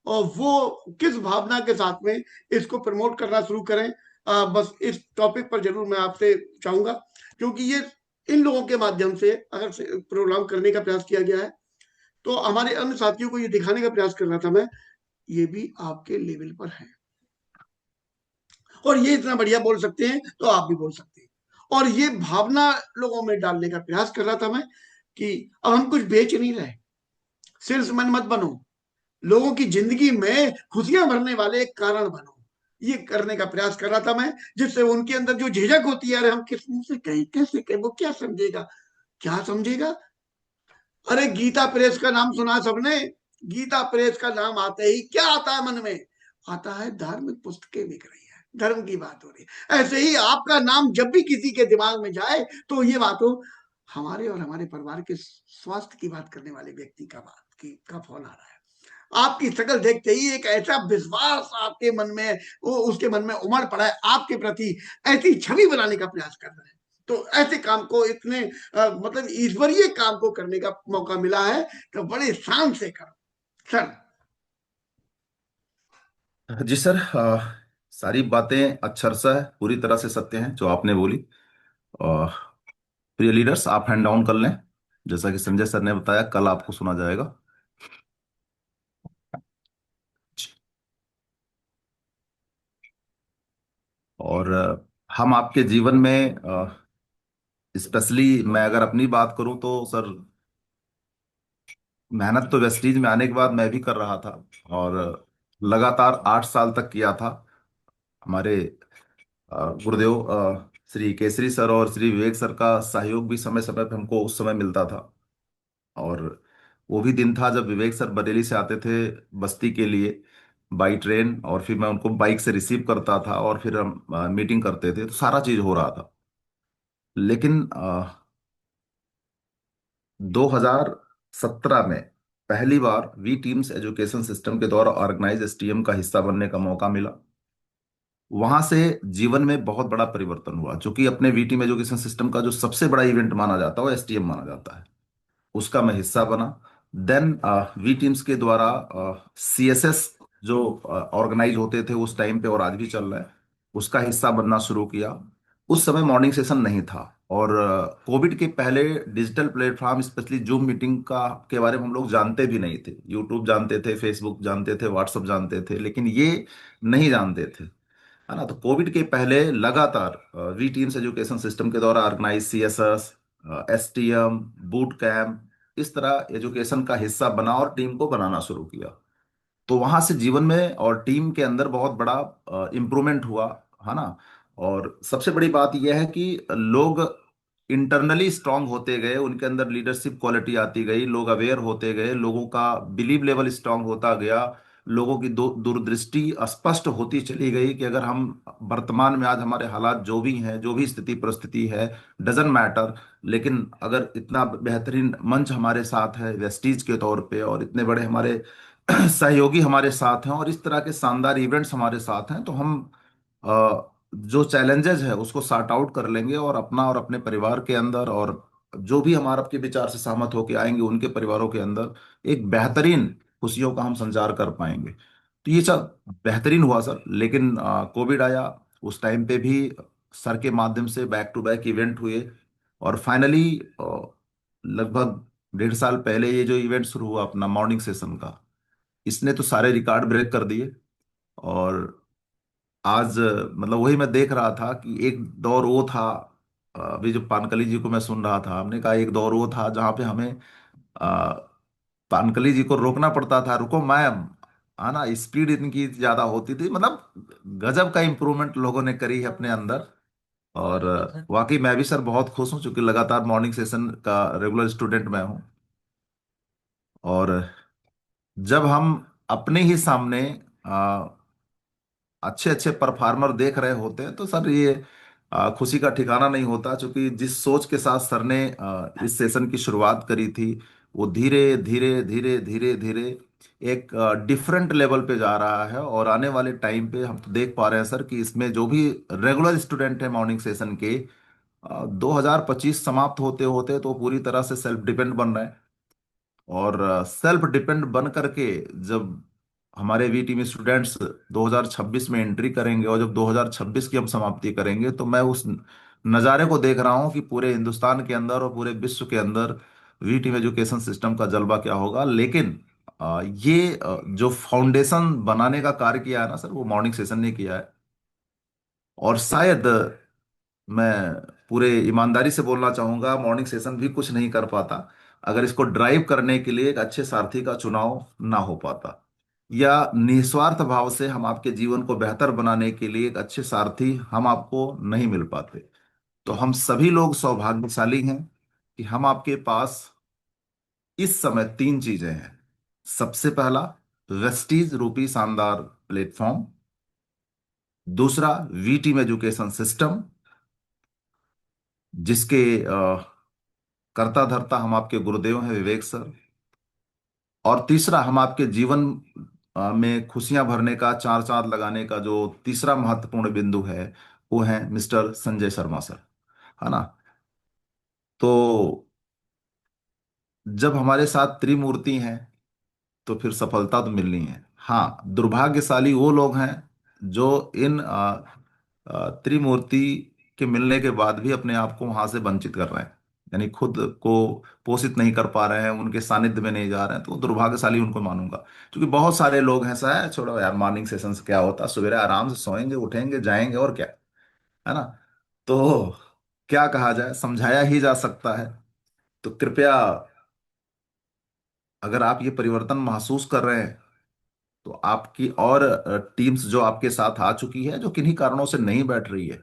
Speaker 1: और वो किस भावना के साथ में इसको प्रमोट करना शुरू करें, बस इस टॉपिक पर जरूर मैं आपसे चाहूंगा, क्योंकि ये इन लोगों के माध्यम से अगर प्रोग्राम करने का प्रयास किया गया है तो हमारे अन्य साथियों को ये दिखाने का प्रयास कर रहा था मैं, ये भी आपके लेवल पर है और ये इतना बढ़िया बोल सकते हैं तो आप भी बोल सकते हैं। और ये भावना लोगों में डालने का प्रयास कर रहा था मैं कि अब हम कुछ बेच नहीं रहे, सेल्समैन मत बनो, लोगों की जिंदगी में खुशियां भरने वाले एक कारण बनो, ये करने का प्रयास कर रहा था मैं, जिससे उनके अंदर जो झिझक होती है, अरे हम किस मुंह से कहें, कैसे कहें, वो क्या समझेगा, क्या समझेगा। अरे गीता प्रेस का नाम सुना सबने, गीता प्रेस का नाम आते ही क्या आता है मन में, आता है धार्मिक पुस्तकें बिक रही है, धर्म की बात हो रही है। ऐसे ही आपका नाम जब भी किसी के दिमाग में जाए तो ये बात हो, हमारे और हमारे परिवार के स्वास्थ्य की बात करने वाले व्यक्ति का बात की का फोन आ रहा है। आपकी शक्ल देखते ही एक ऐसा विश्वास आपके मन में, वो उसके मन में उमड़ पड़ा है आपके प्रति, ऐसी छवि बनाने का प्रयास कर रहे हैं। तो ऐसे काम को इतने मतलब ईश्वरीय काम को करने का मौका मिला है तो बड़े शान से करो सर।
Speaker 11: जी सर, सारी बातें अक्षरशः पूरी तरह से सत्य हैं जो आपने बोली। और प्रिय लीडर्स, आप हैंड डाउन कर लें। जैसा कि संजय सर ने बताया, कल आपको सुना जाएगा। और हम आपके जीवन में, स्पेशली मैं अगर अपनी बात करूं तो सर, मेहनत तो वेस्टीज में आने के बाद मैं भी कर रहा था और लगातार 8 साल तक किया था। हमारे गुरुदेव श्री केसरी सर और श्री विवेक सर का सहयोग भी समय समय पर हमको उस समय मिलता था। और वो भी दिन था जब विवेक सर बरेली से आते थे बस्ती के लिए बाई ट्रेन, और फिर मैं उनको बाइक से रिसीव करता था और फिर हम मीटिंग करते थे, तो सारा चीज हो रहा था। लेकिन 2017 में पहली बार वी टीम्स एजुकेशन सिस्टम के द्वारा ऑर्गेनाइज एसटीएम का हिस्सा बनने का मौका मिला। वहां से जीवन में बहुत बड़ा परिवर्तन हुआ, जो कि अपने वी टीम एजुकेशन सिस्टम का जो सबसे बड़ा इवेंट माना जाता है वो एसटीएम माना जाता है, उसका मैं हिस्सा बना। देन वी टीम्स के द्वारा सीएसएस जो ऑर्गेनाइज होते थे उस टाइम पे और आज भी चल रहा है, उसका हिस्सा बनना शुरू किया। उस समय मॉर्निंग सेशन नहीं था और कोविड के पहले digital platform specially zoom meeting का के बारे में हम लोग जानते भी नहीं थे। यूट्यूब जानते थे, फेसबुक जानते थे, व्हाट्सएप जानते थे, लेकिन ये नहीं जानते थे, है ना। तो कोविड के पहले लगातार वी टीम्स एजुकेशन सिस्टम के द्वारा organize CSS, STM, boot camp, इस तरह एजुकेशन का हिस्सा बना और टीम को बनाना शुरू किया। तो वहां से जीवन में और टीम के अंदर बहुत बड़ा इम्प्रूवमेंट हुआ, है ना। और सबसे बड़ी बात यह है कि लोग इंटरनली स्ट्रांग होते गए, उनके अंदर लीडरशिप क्वालिटी आती गई, लोग अवेयर होते गए, लोगों का बिलीव लेवल स्ट्रांग होता गया, लोगों की दूरदृष्टि स्पष्ट होती चली गई कि अगर हम वर्तमान में आज हमारे हालात जो भी हैं, जो भी स्थिति परिस्थिति है, डजेंट मैटर, लेकिन अगर इतना बेहतरीन मंच हमारे साथ है वेस्टीज के तौर पे, और इतने बड़े हमारे सहयोगी हमारे साथ हैं, और इस तरह के शानदार इवेंट्स हमारे साथ हैं, तो हम जो चैलेंजेस है उसको सॉर्ट आउट कर लेंगे, और अपना और अपने परिवार के अंदर, और जो भी हमारे आपके विचार से सहमत होकर आएंगे उनके परिवारों के अंदर एक बेहतरीन खुशियों का हम संचार कर पाएंगे। तो ये सब बेहतरीन हुआ सर। लेकिन कोविड आया, उस टाइम पे भी सर के माध्यम से बैक टू बैक इवेंट हुए, और फाइनली लगभग 1.5 साल पहले ये जो इवेंट शुरू हुआ अपना मॉर्निंग सेशन का, इसने तो सारे रिकॉर्ड ब्रेक कर दिए। और आज मतलब वही मैं देख रहा था कि एक दौर वो था, अभी जो पानकली जी को मैं सुन रहा था, हमने कहा एक दौर वो था जहां पे हमें अ, पानकली जी को रोकना पड़ता था, रुको मैम, आना, स्पीड इनकी ज्यादा होती थी। मतलब गजब का इम्प्रूवमेंट लोगों ने करी है अपने अंदर। और वाकई मैं भी सर बहुत खुश हूँ, क्योंकि लगातार मॉर्निंग सेशन का रेगुलर स्टूडेंट मैं हूँ। और जब हम अपने ही सामने अच्छे अच्छे परफार्मर देख रहे होते हैं, तो सर ये खुशी का ठिकाना नहीं होता। क्योंकि जिस सोच के साथ सर ने इस सेशन की शुरुआत करी थी, वो धीरे धीरे धीरे धीरे धीरे एक डिफरेंट लेवल पे जा रहा है। और आने वाले टाइम पे हम तो देख पा रहे हैं सर कि इसमें जो भी रेगुलर स्टूडेंट है मॉर्निंग सेशन के, 2025 समाप्त होते होते तो पूरी तरह से सेल्फ डिपेंड बन रहे हैं। और सेल्फ डिपेंड बन करके जब हमारे वी टीम स्टूडेंट्स 2026 में एंट्री करेंगे, और जब 2026 की हम समाप्ति करेंगे, तो मैं उस नज़ारे को देख रहा हूँ कि पूरे हिंदुस्तान के अंदर और पूरे विश्व के अंदर वी टीम एजुकेशन सिस्टम का जलवा क्या होगा। लेकिन ये जो फाउंडेशन बनाने का कार्य किया है ना सर, वो मॉर्निंग सेशन ने किया है। और शायद मैं पूरे ईमानदारी से बोलना चाहूंगा, मॉर्निंग सेशन भी कुछ नहीं कर पाता अगर इसको ड्राइव करने के लिए एक अच्छे सारथी का चुनाव ना हो पाता, या निस्वार्थ भाव से हम आपके जीवन को बेहतर बनाने के लिए एक अच्छे सारथी हम आपको नहीं मिल पाते। तो हम सभी लोग सौभाग्यशाली हैं कि हम आपके पास इस समय 3 चीजें हैं। सबसे पहला, वेस्टीज रूपी शानदार प्लेटफॉर्म। दूसरा, वी टीम एजुकेशन सिस्टम, जिसके कर्ता धर्ता हम आपके गुरुदेव हैं विवेक सर। और तीसरा, हम आपके जीवन में खुशियां भरने का, चार चांद लगाने का जो तीसरा महत्वपूर्ण बिंदु है, वो है मिस्टर संजय शर्मा सर, है ना। तो जब हमारे साथ त्रिमूर्ति हैं, तो फिर सफलता तो मिलनी है। हाँ, दुर्भाग्यशाली वो लोग हैं जो इन त्रिमूर्ति के मिलने के बाद भी अपने आप को वहां से वंचित कर रहे हैं, यानी खुद को पोषित नहीं कर पा रहे हैं, उनके सानिध्य में नहीं जा रहे हैं, तो दुर्भाग्यशाली उनको मानूंगा। क्योंकि बहुत सारे लोग हैं सर, छोड़ो यार मॉर्निंग सेशंस क्या होता, सवेरे आराम से सोएंगे, उठेंगे, जाएंगे, और क्या, है ना। तो क्या कहा जाए, समझाया ही जा सकता है। तो कृपया, अगर आप ये परिवर्तन महसूस कर रहे हैं, तो आपकी और टीम्स जो आपके साथ आ चुकी है, जो किन्हीं कारणों से नहीं बैठ रही है,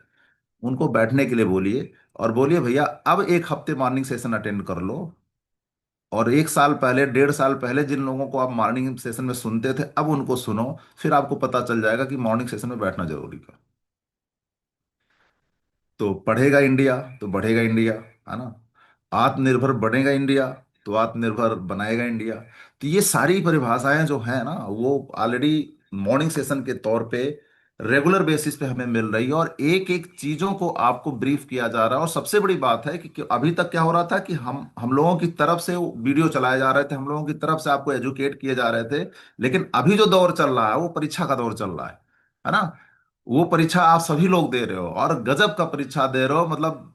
Speaker 11: उनको बैठने के लिए बोलिए, और बोलिए भैया अब एक हफ्ते मॉर्निंग सेशन अटेंड कर लो। और 1 साल पहले, 1.5 साल पहले जिन लोगों को आप मॉर्निंग सेशन में सुनते थे, अब उनको सुनो। फिर आपको पता चल जाएगा कि मॉर्निंग सेशन में बैठना जरूरी है। तो पढ़ेगा इंडिया तो बढ़ेगा इंडिया, है ना। आत्मनिर्भर बनेगा इंडिया तो आत्मनिर्भर बनाएगा इंडिया। तो ये सारी परिभाषाएं जो है ना, वो ऑलरेडी मॉर्निंग सेशन के तौर पे रेगुलर बेसिस पे हमें मिल रही है, और एक एक चीजों को आपको ब्रीफ किया जा रहा है। और सबसे बड़ी बात है कि अभी तक क्या हो रहा था कि हम लोगों की तरफ से वीडियो चलाए जा रहे थे, हम लोगों की तरफ से आपको एजुकेट किए जा रहे थे। लेकिन अभी जो दौर चल रहा है, वो परीक्षा का दौर चल रहा है ना। वो परीक्षा आप सभी लोग दे रहे हो, और गजब का परीक्षा दे रहे हो। मतलब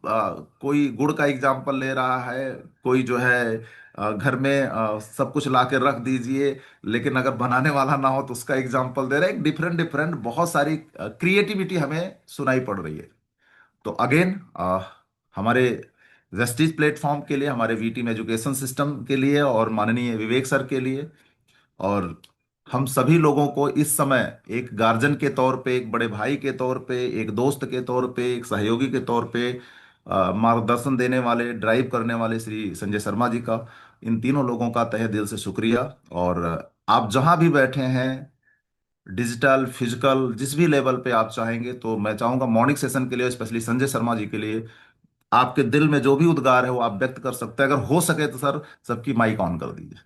Speaker 11: कोई गुड़ का एग्जाम्पल ले रहा है, कोई जो है घर में सब कुछ ला के रख दीजिए, लेकिन अगर बनाने वाला ना हो तो उसका एग्जाम्पल दे रहे हैं। एक डिफरेंट डिफरेंट बहुत सारी क्रिएटिविटी हमें सुनाई पड़ रही है। तो अगेन, हमारे वेस्टीज प्लेटफॉर्म के लिए, हमारे वी टीम एजुकेशन सिस्टम के लिए, और माननीय विवेक सर के लिए, और हम सभी लोगों को इस समय एक गार्जियन के तौर पे, एक बड़े भाई के तौर पे, एक दोस्त के तौर पे, एक सहयोगी के तौर पे मार्गदर्शन देने वाले, ड्राइव करने वाले श्री संजय शर्मा जी का, इन तीनों लोगों का तहे दिल से शुक्रिया। और आप जहां भी बैठे हैं, डिजिटल फिजिकल जिस भी लेवल पे आप चाहेंगे, तो मैं चाहूंगा मॉर्निंग सेशन के लिए, स्पेशली संजय शर्मा जी के लिए, आपके दिल में जो भी उद्गार है वो आप व्यक्त कर सकते हैं। अगर हो सके तो सर सबकी माइक ऑन कर दीजिए।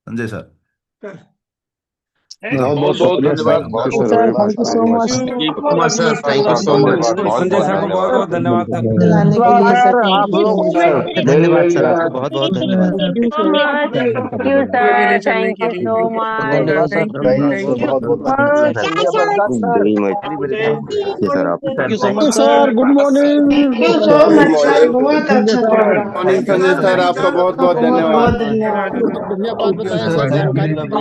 Speaker 11: संजय सर।
Speaker 2: बहुत बहुत शुक्रिया सर, बहुत बहुत
Speaker 10: सर
Speaker 2: धन्यवाद
Speaker 10: thank you
Speaker 2: sir.
Speaker 10: So much
Speaker 12: Kumar sir, thank you so much.
Speaker 3: Sanjay sir को बहुत बहुत धन्यवाद सर।
Speaker 10: लाने के लिए सर
Speaker 2: आप
Speaker 10: थैंक
Speaker 2: लोग
Speaker 10: यू
Speaker 2: सर
Speaker 12: धन्यवाद सर, आपको बहुत बहुत धन्यवाद।
Speaker 9: Thank you sir, thank you so much.
Speaker 2: धन्यवाद सर, बहुत बहुत धन्यवाद sir.
Speaker 12: Thank you
Speaker 2: sir, good morning.
Speaker 10: Thank you so much sir, बहुत अच्छा प्रोग्राम।
Speaker 1: मॉर्निंग संजय सर, आपका बहुत बहुत धन्यवाद।
Speaker 10: बहुत धन्यवाद।
Speaker 2: बढ़िया बात बताया सर, जानकारी दी सर।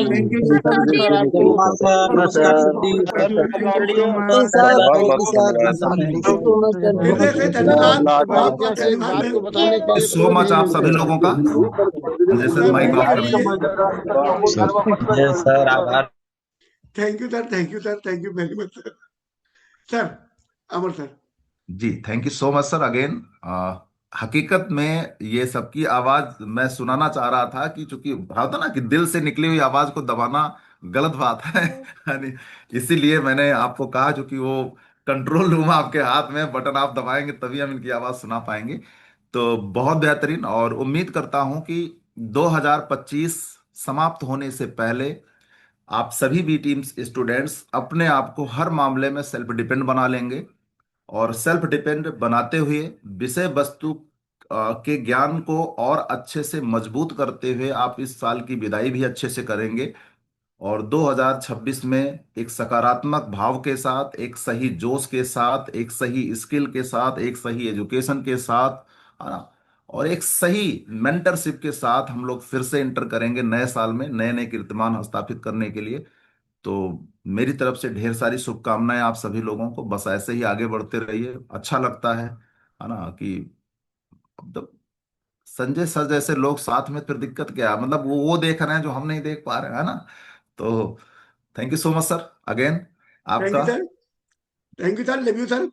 Speaker 1: थैंक यू सर आपको। हृदय से धन्यवाद, बहुत बहुत
Speaker 2: से एक
Speaker 1: धन्यवाद
Speaker 2: बात को
Speaker 1: मैम।
Speaker 2: बताने के लिए
Speaker 6: सो मच आप सभी लोगों का। संजय सर माइक ऑफ कर दीजिए।
Speaker 12: सर, आभार।
Speaker 1: Thank you sir, thank you sir, thank you very much sir. Sir Amar sir.
Speaker 11: जी thank you so much sir again. हकीकत में ये सबकी आवाज मैं सुनाना चाह रहा था, कि चूंकि होता ना कि दिल से निकली हुई आवाज को दबाना गलत बात है यानी इसीलिए मैंने आपको कहा, चूंकि वो कंट्रोल रूम आपके हाथ में, बटन आप दबाएंगे तभी हम इनकी आवाज सुना पाएंगे। तो बहुत बेहतरीन, और उम्मीद करता हूं कि 2025 समाप्त होने से पहले आप सभी भी टीम्स स्टूडेंट्स अपने आप को हर मामले में सेल्फ डिपेंड बना लेंगे, और सेल्फ डिपेंड बनाते हुए विषय वस्तु के ज्ञान को और अच्छे से मजबूत करते हुए आप इस साल की विदाई भी अच्छे से करेंगे। और 2026 में एक सकारात्मक भाव के साथ, एक सही जोश के साथ, एक सही स्किल के साथ, एक सही एजुकेशन के साथ, है ना, और एक सही मेंटरशिप के साथ हम लोग फिर से इंटर करेंगे नए साल में, नए नए कीर्तिमान स्थापित करने के लिए। तो मेरी तरफ से ढेर सारी शुभकामनाएं आप सभी लोगों को। बस ऐसे ही आगे बढ़ते रहिए, अच्छा लगता है ना, कि मतलब संजय सर जैसे लोग साथ में, फिर दिक्कत क्या है, मतलब वो देख रहे हैं जो हम नहीं देख पा रहे हैं, है ना। तो thank you so much sir again
Speaker 1: thank
Speaker 11: आपका।
Speaker 1: You sir, thank you sir, love you sir.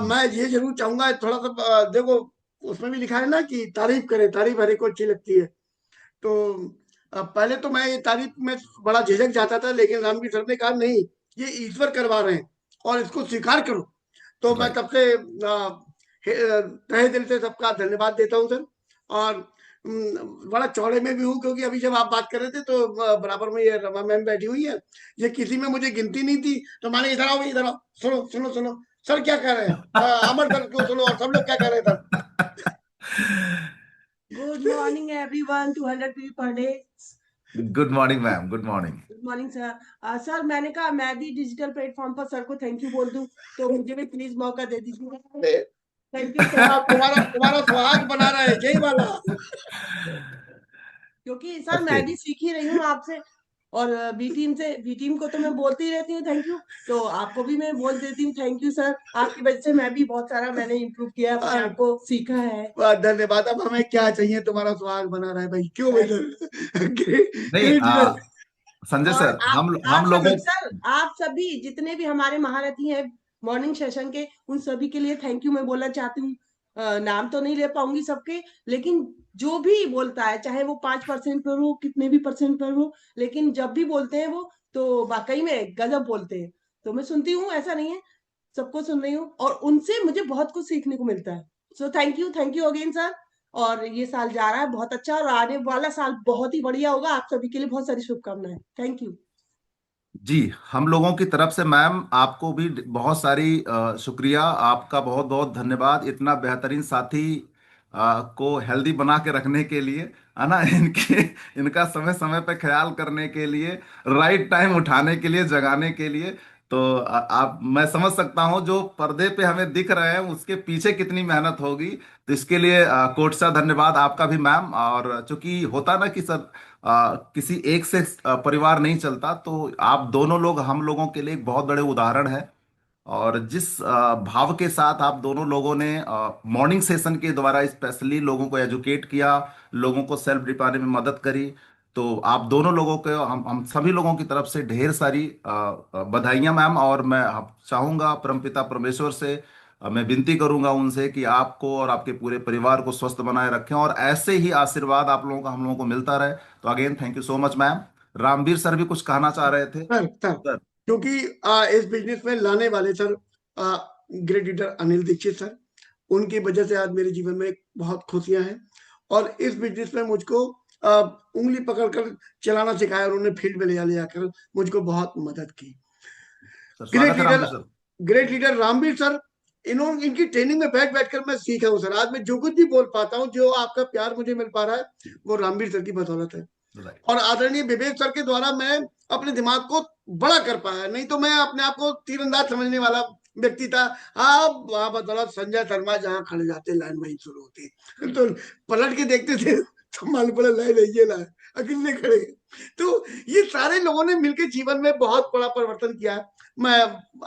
Speaker 1: मैं ये जरूर चाहूंगा थोड़ा सा, देखो उसमें भी लिखा है ना कि तारीफ करें, तारीफ हर एक को अच्छी लगती है। तो पहले तो मैं ये तारीफ में बड़ा झिझक जाता था, लेकिन रामजी सर ने कहा नहीं, ये ईश्वर करवा रहे हैं और इसको स्वीकार करो। तो मैं
Speaker 11: राइट।
Speaker 1: तब से तहे दिल से सबका धन्यवाद देता हूँ सर। और बड़ा चौड़े में भी हूँ, क्योंकि अभी जब आप बात कर रहे थे तो बराबर में ये रमा मैम बैठी हुई है, ये किसी में मुझे गिनती नहीं थी, तो मैंने इधर आओ भाई, इधर आओ, सुनो सुनो सुनो सर क्या कह रहे हैं, अमर सर को सुनो, और सब लोग क्या कह रहे हैं sir.
Speaker 13: Good morning, everyone. 200 people per day.
Speaker 11: Good morning ma'am, good morning.
Speaker 13: Good morning sir. Sir मैंने कहा मैं भी डिजिटल प्लेटफॉर्म पर सर को थैंक यू बोल दूं, तो मुझे भी प्लीज मौका दे दीजिए। Thank you sir.
Speaker 1: तुम्हारा सुहाग बना रहा है जय वाला।
Speaker 13: क्योंकि सर मैं भी सीख ही रही हूँ आपसे, और बी टीम को तो मैं बोलती ही रहती हूँ थैंक यू, तो आपको भी मैं बोल देती हूँ थैंक यू सर। आपकी वजह से मैं भी बहुत सारा मैंने इम्प्रूव किया, अपने आप को सीखा है।
Speaker 1: धन्यवाद। अब हमें क्या चाहिए, तुम्हारा सुहाग बना रहा है भाई, क्यों भाई
Speaker 11: नहीं संजय सर, हम लोगों
Speaker 13: सर आप सभी जितने भी हमारे महारथी हैं मॉर्निंग सेशन के, उन सभी के लिए थैंक यू मैं बोलना चाहती हूँ। नाम तो नहीं ले पाऊंगी सबके, लेकिन जो भी बोलता है, चाहे वो 5% पर हो, कितने भी परसेंट पर हो, लेकिन जब भी बोलते हैं वो तो वाकई में गजब बोलते हैं। तो मैं सुनती हूँ, ऐसा नहीं है, सबको सुन रही हूँ, और उनसे मुझे बहुत कुछ सीखने को मिलता है। So thank you again sir. और ये साल जा रहा है बहुत अच्छा, और आने वाला साल बहुत ही बढ़िया होगा। आप सभी के लिए बहुत सारी शुभकामनाएं। थैंक यू
Speaker 11: जी। हम लोगों की तरफ से मैम आपको भी बहुत सारी शुक्रिया, आपका बहुत बहुत धन्यवाद, इतना बेहतरीन साथी को हेल्दी बना के रखने के लिए, है ना, इनका समय समय पे ख्याल करने के लिए, राइट टाइम उठाने के लिए, जगाने के लिए। तो आप, मैं समझ सकता हूँ जो पर्दे पे हमें दिख रहे हैं उसके पीछे कितनी मेहनत होगी। तो इसके लिए कोट सा धन्यवाद आपका भी मैम। और चूंकि होता ना कि सर किसी एक से परिवार नहीं चलता, तो आप दोनों लोग हम लोगों के लिए एक बहुत बड़े उदाहरण है। और जिस भाव के साथ आप दोनों लोगों ने मॉर्निंग सेशन के द्वारा स्पेशली लोगों को एजुकेट किया, लोगों को सेल्फ डिपाने में मदद करी, तो आप दोनों लोगों के हम सभी लोगों की तरफ से ढेर सारी बधाइयां मैम। और मैं चाहूंगा परमपिता परमेश्वर से मैं विनती करूंगा उनसे कि आपको और आपके पूरे परिवार को स्वस्थ बनाए रखें और ऐसे ही आशीर्वाद आप लोगों का हम लोगों को मिलता रहे। तो again thank you so much ma'am. Ramveer sir भी कुछ कहना चाह रहे थे
Speaker 1: सर
Speaker 11: सर।
Speaker 1: क्योंकि इस बिजनेस में लाने वाले sir great leader Anil Dikshit sir, उनकी वजह से आज मेरे जीवन में बहुत खुशियां हैं। और इस बिजनेस में मुझको उंगली पकड़कर चलाना सिखाया, और उन्होंने फील्ड में ले जाकर मुझको बहुत मदद की। ग्रेट लीडर रामवीर सर, इनकी ट्रेनिंग में बैठ बैठकर मैं सीखा हूँ सर। आज मैं जो कुछ भी बोल पाता हूँ, जो आपका प्यार मुझे मिल पा रहा है, वो रामवीर सर की बदौलत है। और आदरणीय विवेक सर के द्वारा मैं अपने दिमाग को बड़ा कर पाया, नहीं तो मैं अपने आप को तीरंदाज समझने वाला व्यक्ति था। आप वहां बदौलत संजय शर्मा जहां खड़े जाते लाइन वहीं शुरू होती, तो पलट के देखते थे तो मालूम पड़ा लाइन ये लाइन अकेले खड़े। तो ये सारे लोगों ने मिलकर जीवन में बहुत बड़ा परिवर्तन किया। मैं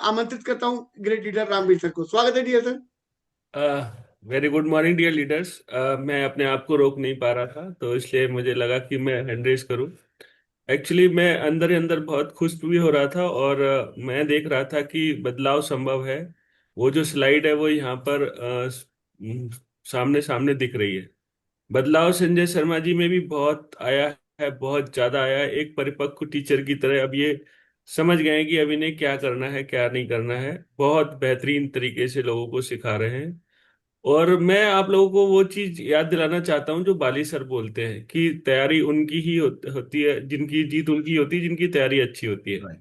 Speaker 1: आमंत्रित करता हूँ ग्रेट लीडर रामवीर सर को। स्वागत है dear sir.
Speaker 14: Very good morning dear leaders. मैं अपने आप को रोक नहीं पा रहा था, तो इसलिए मुझे लगा कि मैं हैंड रेस करूं। एक्चुअली मैं अंदर ही अंदर बहुत खुश भी हो रहा था, और मैं देख रहा था कि बदलाव संभव है। वो जो स्लाइड है वो यहाँ पर सामने सामने दिख रही है। बदलाव संजय शर्मा जी में भी बहुत आया है, बहुत ज्यादा आया है। एक परिपक्व टीचर की तरह अब ये समझ गए हैं कि अब इन्हें क्या करना है क्या नहीं करना है। बहुत बेहतरीन तरीके से लोगों को सिखा रहे हैं। और मैं आप लोगों को वो चीज याद दिलाना चाहता हूँ जो बाली सर बोलते हैं कि तैयारी उनकी ही होती है, जिनकी जीत उनकी होती है जिनकी तैयारी अच्छी होती है।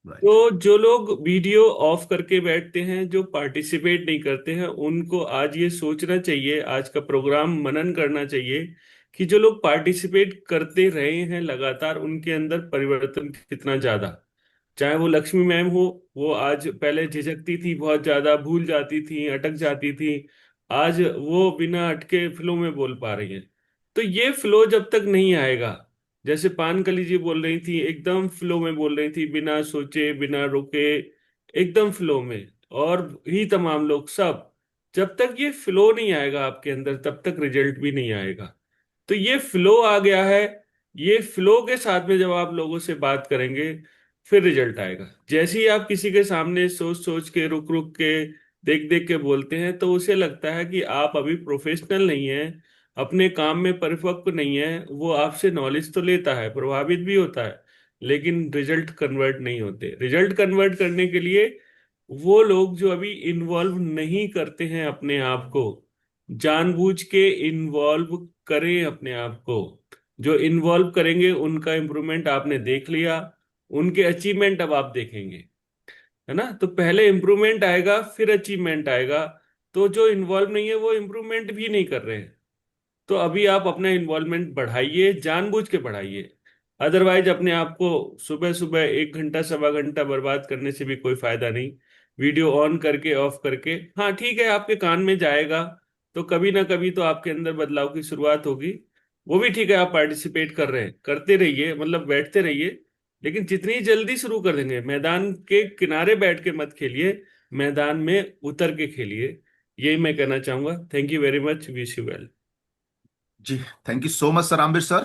Speaker 14: तो जो लोग वीडियो ऑफ करके बैठते हैं, जो पार्टिसिपेट नहीं करते हैं, उनको आज ये सोचना चाहिए, आज का प्रोग्राम मनन करना चाहिए कि जो लोग पार्टिसिपेट करते रहे हैं लगातार, उनके अंदर परिवर्तन कितना ज्यादा। चाहे वो लक्ष्मी मैम हो, वो आज पहले झिझकती थी, बहुत ज्यादा भूल जाती थी, अटक जाती थी, आज वो बिना अटके फ्लो में बोल पा रही हैं। तो ये फ्लो जब तक नहीं आएगा, जैसे पानकली जी बोल रही थी, एकदम फ्लो में बोल रही थी, बिना सोचे बिना रुके एकदम फ्लो में, और ही तमाम लोग सब, जब तक ये फ्लो नहीं आएगा आपके अंदर तब तक रिजल्ट भी नहीं आएगा। तो ये फ्लो आ गया है, ये फ्लो के साथ में जब आप लोगों से बात करेंगे फिर रिजल्ट आएगा। जैसे ही आप किसी के सामने सोच सोच के रुक रुक के देख देख के बोलते हैं, तो उसे लगता है कि आप अभी प्रोफेशनल नहीं हैं, अपने काम में परिपक्व नहीं है। वो आपसे नॉलेज तो लेता है, प्रभावित भी होता है, लेकिन रिजल्ट कन्वर्ट नहीं होते। रिजल्ट कन्वर्ट करने के लिए वो लोग जो अभी इन्वॉल्व नहीं करते हैं अपने आप को, जानबूझ के इन्वॉल्व करें अपने आप को। जो इन्वॉल्व करेंगे उनका इम्प्रूवमेंट आपने देख लिया, उनके अचीवमेंट अब आप देखेंगे, है ना। तो पहले इम्प्रूवमेंट आएगा फिर अचीवमेंट आएगा। तो जो इन्वॉल्व नहीं है वो इम्प्रूवमेंट भी नहीं कर रहे हैं। तो अभी आप अपना इन्वॉल्वमेंट बढ़ाइए, जानबूझ के बढ़ाइए। अदरवाइज अपने आप को सुबह सुबह 1 घंटा सवा घंटा बर्बाद करने से भी कोई फायदा नहीं। वीडियो ऑन करके ऑफ करके, हाँ ठीक है, आपके कान में जाएगा तो कभी ना कभी तो आपके अंदर बदलाव की शुरुआत होगी। वो भी ठीक है, आप पार्टिसिपेट कर रहे हैं, करते रहिए, मतलब बैठते रहिए। लेकिन जितनी जल्दी शुरू कर देंगे, मैदान के किनारे बैठ के मत खेलिए, मैदान में उतर के खेलिए। यही मैं कहना चाहूंगा। Thank you very much, wish you well.
Speaker 11: जी thank you so much sir Ramveer sir,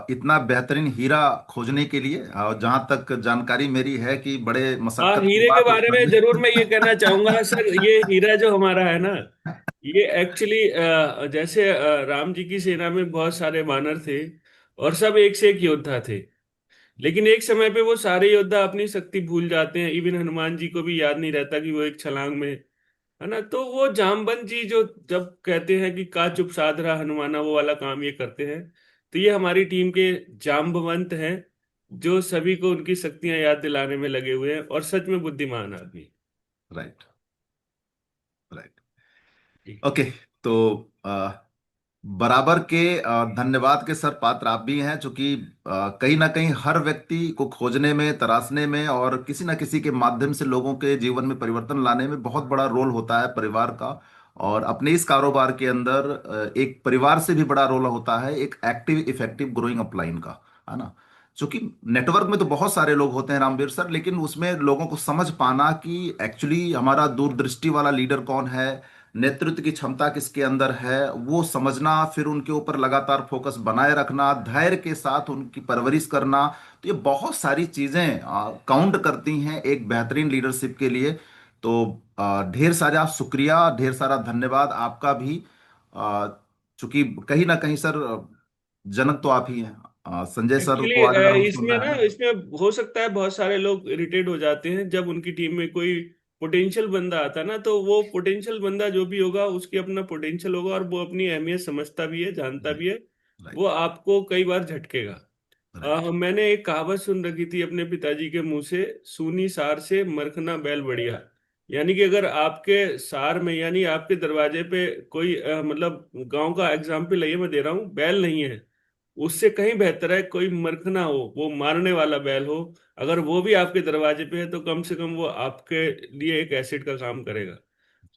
Speaker 11: इतना बेहतरीन हीरा खोजने के लिए। और जहां तक जानकारी मेरी है कि बड़े
Speaker 14: हाँ,
Speaker 11: मशक्कत की
Speaker 14: हीरे के
Speaker 11: बात
Speaker 14: बारे में
Speaker 11: उठाई
Speaker 14: जरूर मैं ये कहना चाहूंगा सर। ये हीरा जो हमारा है ना, ये एक्चुअली जैसे राम जी की सेना में बहुत सारे वानर थे और सब एक से एक योद्धा थे। लेकिन एक समय पे वो सारे योद्धा अपनी शक्ति भूल जाते हैं। इवन हनुमान जी को भी याद नहीं रहता कि वो एक छलांग में, है ना। तो वो जामवंत जी जो जब कहते हैं कि का चुप साध रहा हनुमाना, वो वाला काम ये करते हैं। तो ये हमारी टीम के जाम्बवंत हैं, जो सभी को उनकी शक्तियां याद दिलाने में लगे हुए हैं, और सच में बुद्धिमान आदमी।
Speaker 11: Right right okay. तो बराबर के धन्यवाद के सर पात्र आप भी हैं, चूंकि कहीं ना कहीं हर व्यक्ति को खोजने में, तराशने में और किसी ना किसी के माध्यम से लोगों के जीवन में परिवर्तन लाने में बहुत बड़ा रोल होता है परिवार का। और अपने इस कारोबार के अंदर एक परिवार से भी बड़ा रोल होता है एक एक्टिव इफेक्टिव ग्रोइंग अपलाइन का, है ना। चूंकि नेटवर्क में तो बहुत सारे लोग होते हैं रामवीर सर, लेकिन उसमें लोगों को समझ पाना कि एक्चुअली हमारा दूरदृष्टि वाला लीडर कौन है, नेतृत्व की क्षमता किसके अंदर है वो समझना, फिर उनके ऊपर लगातार फोकस बनाए रखना, धैर्य के साथ उनकी परवरिश करना, तो ये बहुत सारी चीजें काउंट करती हैं एक बेहतरीन लीडरशिप के लिए। तो ढेर सारा शुक्रिया, ढेर सारा धन्यवाद आपका भी। आ, चूंकि कहीं ना कहीं सर जनक तो आप ही हैं। संजय सर
Speaker 14: एक्चुअली
Speaker 11: को आज अगर हम
Speaker 14: इसमें
Speaker 11: सुन रहे
Speaker 14: ना
Speaker 11: हैं ना।
Speaker 14: इसमें हो सकता है बहुत सारे लोग इरिटेट हो जाते हैं जब उनकी टीम में कोई पोटेंशियल बंदा आता है ना, तो वो पोटेंशियल बंदा जो भी होगा उसकी अपना पोटेंशियल होगा और वो अपनी अहमियत समझता भी है, जानता
Speaker 11: जी,
Speaker 14: भी है।
Speaker 11: राइट,
Speaker 14: वो आपको कई बार झटकेगा।
Speaker 11: राइट,
Speaker 14: मैंने एक कहावत सुन रखी थी अपने पिताजी के मुंह से, सूनी सार से मरखना बैल बढ़िया। यानी कि अगर आपके सार में, यानी आपके दरवाजे पे कोई मतलब गांव का एग्जाम्पल है, ये मैं दे रहा हूँ, बैल नहीं है, उससे कहीं बेहतर है कोई मरखना हो, वो मारने वाला बैल हो। अगर वो भी आपके दरवाजे पे है तो कम से कम वो आपके लिए एक एसिड का काम करेगा।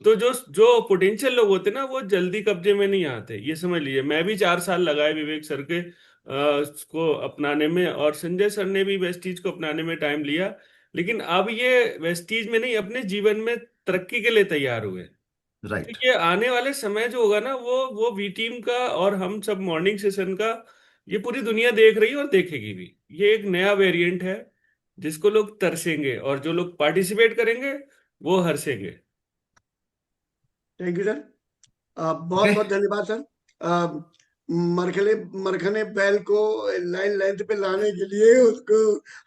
Speaker 14: तो जो जो पोटेंशियल लोग होते हैं ना, वो जल्दी कब्जे में नहीं आते, ये समझ लीजिए। मैं भी 4 साल लगाए विवेक सर के को अपनाने में, और संजय सर ने भी वेस्टीज को अपनाने में टाइम लिया। लेकिन अब ये वेस्टीज में नहीं, अपने जीवन में तरक्की के लिए तैयार हुए। तो
Speaker 11: राइट।
Speaker 14: ये आने वाले समय जो होगा ना, वो वी टीम का और हम सब मॉर्निंग सेशन का, ये पूरी दुनिया देख रही है और देखेगी भी। ये एक नया वेरिएंट है जिसको लोग तरसेंगे, और जो लोग पार्टिसिपेट करेंगे वो हर्षेंगे।
Speaker 1: Thank you sir. बहुत
Speaker 11: ओके,
Speaker 1: बहुत धन्यवाद सर। मरखले मरखने बैल को लाइन लेंथ पे लाने के लिए, उसको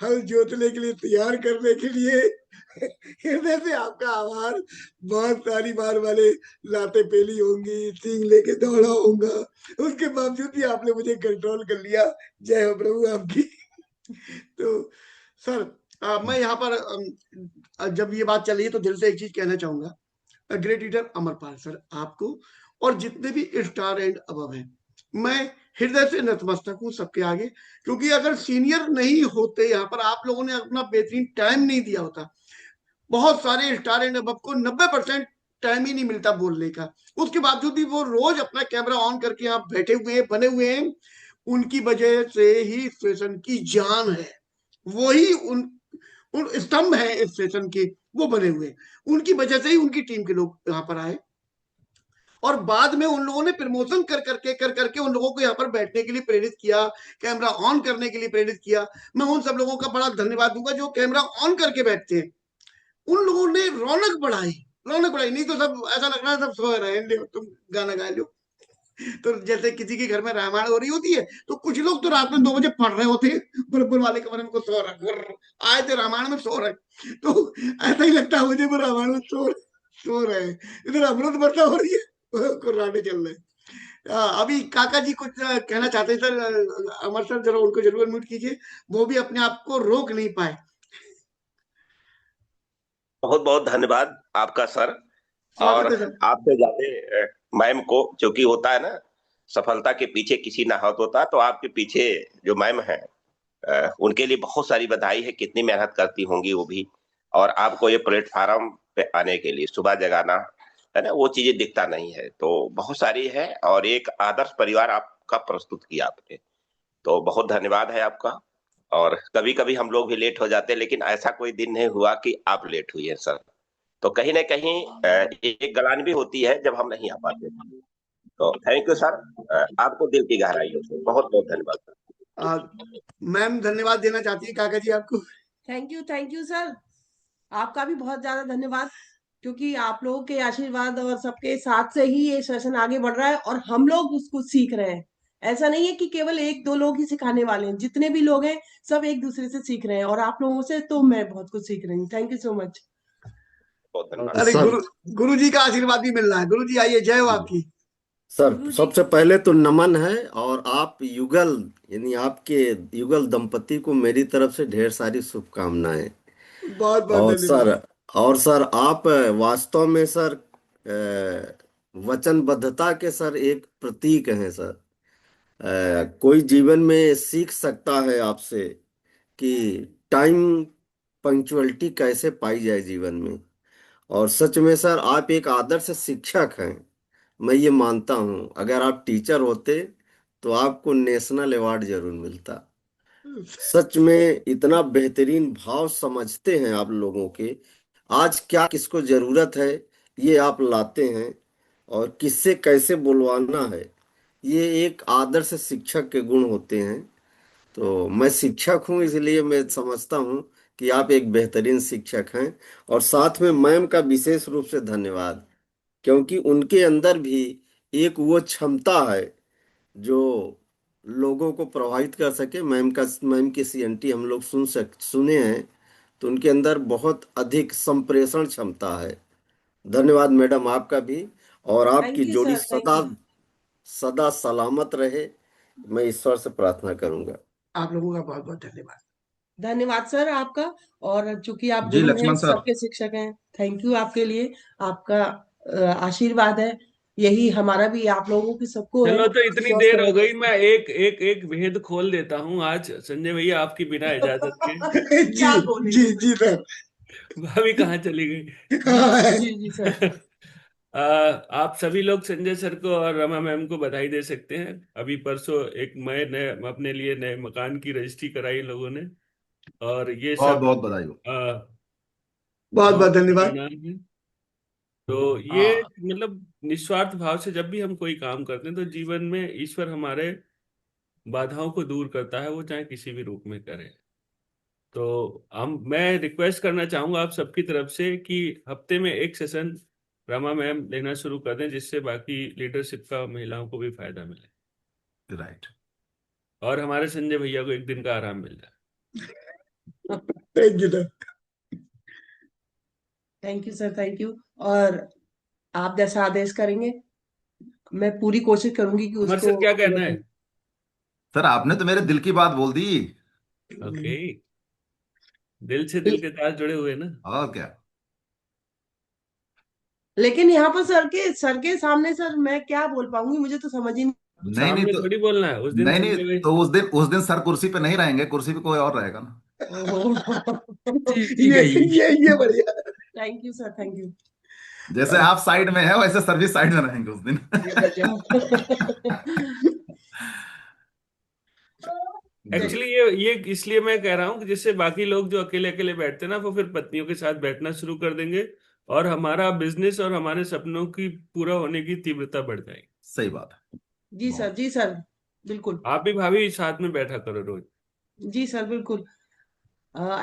Speaker 1: हल जोतने के लिए तैयार करने के लिए हृदय से आपका आभार। बहुत सारी बार वाले लाते पेली होंगी, सींग लेके दौड़ा होऊंगा, उसके बावजूद भी आपने मुझे कंट्रोल कर लिया। जय हो प्रभु आपकी। तो सर मैं यहाँ पर जब ये बात चल रही है तो दिल से एक चीज कहना चाहूंगा। ग्रेट लीडर अमरपाल सर, आपको और जितने भी स्टार एंड अबव हैं, मैं हृदय से नतमस्तक हूं सबके आगे। क्योंकि अगर सीनियर नहीं होते यहाँ पर, आप लोगों ने अपना बेहतरीन टाइम नहीं दिया होता, बहुत सारे स्टार एंड अबव को 90% टाइम ही नहीं मिलता बोलने का, उसके बावजूद भी वो रोज अपना कैमरा ऑन करके यहाँ बैठे हुए हैं, बने हुए हैं। उनकी वजह से ही सेशन की जान है, वही उन स्तंभ है इस सेशन के, वो बने हुए। उनकी वजह से ही उनकी टीम के लोग यहाँ पर आए, और बाद में उन लोगों ने प्रमोशन कर करके उन लोगों को यहाँ पर बैठने के लिए प्रेरित किया, कैमरा ऑन करने के लिए प्रेरित किया। मैं उन सब लोगों का बड़ा धन्यवाद दूंगा जो कैमरा ऑन करके बैठते हैं। उन लोगों ने रौनक बढ़ाई, रौनक बढ़ाई। नहीं तो सब ऐसा लग रहा है सब सो रहे हैं, तुम गाना गा लो। तो जैसे किसी के घर में रामायण हो रही होती है, तो कुछ लोग तो रात में 2 बजे पढ़ रहे होते हैं, बराबर वाले कमरे में को सो रहे, आए थे रामायण में सो रहे। तो ऐसा ही लगता है मुझे, वो रामायण में सो रहे हैं। इधर अमृत वर्षा हो रही है, कुर्राने चल रहे हैं। अभी काका जी कुछ कहना चाहते हैं सर। अमर सर जरा उनको जरूर म्यूट कीजिए, वो भी अपने आप को रोक नहीं पाए।
Speaker 15: बहुत बहुत धन्यवाद आपका सर। और
Speaker 1: स्वागत है सर।
Speaker 15: आपसे ज्यादा मैम को, जो कि होता है ना, सफलता के पीछे किसी ना हाथ होता, तो आपके पीछे जो मैम है उनके लिए बहुत सारी बधाई है। कितनी मेहनत करती होंगी वो भी, और आपको ये प्लेटफॉर्म पे आने के लिए सुबह जगाना है ना, वो चीजें दिखता नहीं है, तो बहुत सारी है। और एक आदर्श परिवार आपका प्रस्तुत किया आपने, तो बहुत धन्यवाद है आपका। और कभी कभी हम लोग भी लेट हो जाते हैं, लेकिन ऐसा कोई दिन नहीं हुआ कि आप लेट हुई है सर। तो कहीं ना कहीं एक गलानी भी होती है जब हम नहीं आ पाते। तो थैंक यू सर, आपको दिल की गहराइयों से बहुत बहुत धन्यवाद सर।
Speaker 1: मैम धन्यवाद देना चाहती है काका जी आपको।
Speaker 13: थैंक यू सर, आपका भी बहुत ज्यादा धन्यवाद, क्योंकि आप लोगों के आशीर्वाद और सबके साथ से ही ये सेशन आगे बढ़ रहा है और हम लोग उसको सीख रहे हैं। ऐसा नहीं है कि केवल 1-2 लोग ही सिखाने वाले हैं, जितने भी लोग हैं सब एक दूसरे से सीख रहे हैं, और आप लोगों से तो मैं बहुत कुछ सीख रही हूँ। Thank you so much.
Speaker 15: बहुत धन्यवाद
Speaker 1: अरे
Speaker 16: सर
Speaker 1: गुरु जी का आशीर्वाद भी मिल रहा है। गुरु जी आइए, जय हो आपकी।
Speaker 16: सर
Speaker 13: गुरु जी
Speaker 16: सबसे पहले तो नमन है, और आप युगल यानी आपके युगल दंपति को मेरी तरफ से ढेर सारी शुभकामनाएं।
Speaker 1: बहुत बहुत
Speaker 16: और
Speaker 1: धन्यवाद।
Speaker 16: सर आप वास्तव में सर वचनबद्धता के सर एक प्रतीक हैं सर। कोई जीवन में सीख सकता है आपसे कि टाइम पंक्चुअलिटी कैसे पाई जाए जीवन में। और सच में सर आप एक आदर्श शिक्षक हैं। मैं ये मानता हूं अगर आप टीचर होते तो आपको नेशनल अवार्ड जरूर मिलता। सच में इतना बेहतरीन भाव समझते हैं आप लोगों के। आज क्या किसको जरूरत है ये आप लाते हैं। और किससे कैसे बुलवाना है, ये एक आदर्श शिक्षक के गुण होते हैं। तो मैं शिक्षक हूँ, इसलिए मैं समझता हूँ कि आप एक बेहतरीन शिक्षक हैं। और साथ में मैम का विशेष रूप से धन्यवाद, क्योंकि उनके अंदर भी एक वो क्षमता है जो लोगों को प्रभावित कर सके। मैम की सीएनटी हम लोग सुने हैं, तो उनके अंदर बहुत अधिक संप्रेषण क्षमता है। धन्यवाद मैडम आपका भी, और आपकी
Speaker 13: थैंक यू
Speaker 16: जोड़ी
Speaker 13: सर, थैंक
Speaker 16: सदा
Speaker 13: यू।
Speaker 16: सदा सलामत रहे, मैं ईश्वर से प्रार्थना करूंगा।
Speaker 1: आप लोगों का बहुत बहुत धन्यवाद।
Speaker 13: धन्यवाद सर आपका। और चूंकि आप
Speaker 11: जी
Speaker 13: गुरु हैं,
Speaker 11: लक्ष्मण सर।
Speaker 13: सबके शिक्षक हैं, थैंक यू आपके लिए। आपका आशीर्वाद है, यही हमारा भी आप लोगों की सबको है।
Speaker 14: चलो, तो इतनी
Speaker 13: स्वस्थ
Speaker 14: देर हो
Speaker 13: रहो।
Speaker 14: गई, मैं एक एक एक भेद खोल देता हूँ आज संजय भैया, आपकी बिना इजाजत के।
Speaker 13: क्या बोले?
Speaker 1: जी जी सर।
Speaker 14: भाभी कहाँ चली गई?
Speaker 13: जी जी सर।
Speaker 14: आप सभी लोग संजय सर को और रमा मैम को बधाई दे सकते हैं। अभी परसों एक नए अपने लिए नए मकान की रजिस्ट्री कराई लोगों ने, और ये
Speaker 11: बहुत
Speaker 14: सब
Speaker 11: बहुत बधाई हो।
Speaker 1: बहुत
Speaker 14: बहुत
Speaker 1: बहुत धन्यवाद।
Speaker 14: परिणाम है। तो ये
Speaker 11: हाँ
Speaker 14: मतलब निस्वार्थ भाव से जब भी हम कोई काम करते हैं, तो जीवन में ईश्वर हमारे बाधाओं को दूर करता है, वो चाहे किसी भी रूप में करे। तो मैं रिक्वेस्ट करना चाहूंगा आप सबकी तरफ से कि हफ्ते में एक सेशन रमा मैम लेना शुरू कर दें, जिससे बाकी लीडरशिप का महिलाओं को भी फायदा मिले,
Speaker 11: राइट।
Speaker 14: और हमारे संजय भैया को एक दिन का आराम मिल जाए।
Speaker 1: Thank you sir.
Speaker 13: Thank you sir, thank you. और आप जैसा आदेश करेंगे, मैं पूरी कोशिश करूंगी कि
Speaker 14: अमर
Speaker 13: उसको
Speaker 14: सर, क्या
Speaker 13: पूरा
Speaker 14: कहना है?
Speaker 13: करूं।
Speaker 11: सर आपने तो मेरे दिल की बात बोल दी।
Speaker 14: ओके, दिल से दिल के तार जुड़े हुए ना।
Speaker 11: और क्या।
Speaker 13: लेकिन यहाँ पर सर के सामने सर मैं क्या बोल पाऊंगी, मुझे तो समझ ही नहीं।
Speaker 11: नहीं नहीं
Speaker 14: सामने
Speaker 11: तो
Speaker 14: थोड़ी बोलना है उस दिन
Speaker 11: नहीं नहीं
Speaker 14: संजय भाई।
Speaker 11: तो उस दिन सर कुर्सी पे नहीं रहेंगे, कुर्सी पे कोई और रहेगा ना।
Speaker 1: ये बढ़िया।
Speaker 13: Thank you sir, thank you.
Speaker 11: जैसे आप साइड में है वैसे सर भी साइड में रहेंगे उस दिन।
Speaker 14: एक्चुअली ये इसलिए मैं कह रहा हूँ कि जिससे बाकी लोग जो अकेले अकेले बैठते हैं ना, वो फिर पत्नियों के साथ बैठना शुरू कर देंगे, और हमारा बिजनेस और हमारे सपनों की पूरा होने की तीव्रता बढ़ जाएगी।
Speaker 11: सही बात है।
Speaker 13: जी सर, जी सर, बिल्कुल।
Speaker 14: आप भी भाभी साथ में बैठा करो रोज।
Speaker 13: जी सर, बिल्कुल।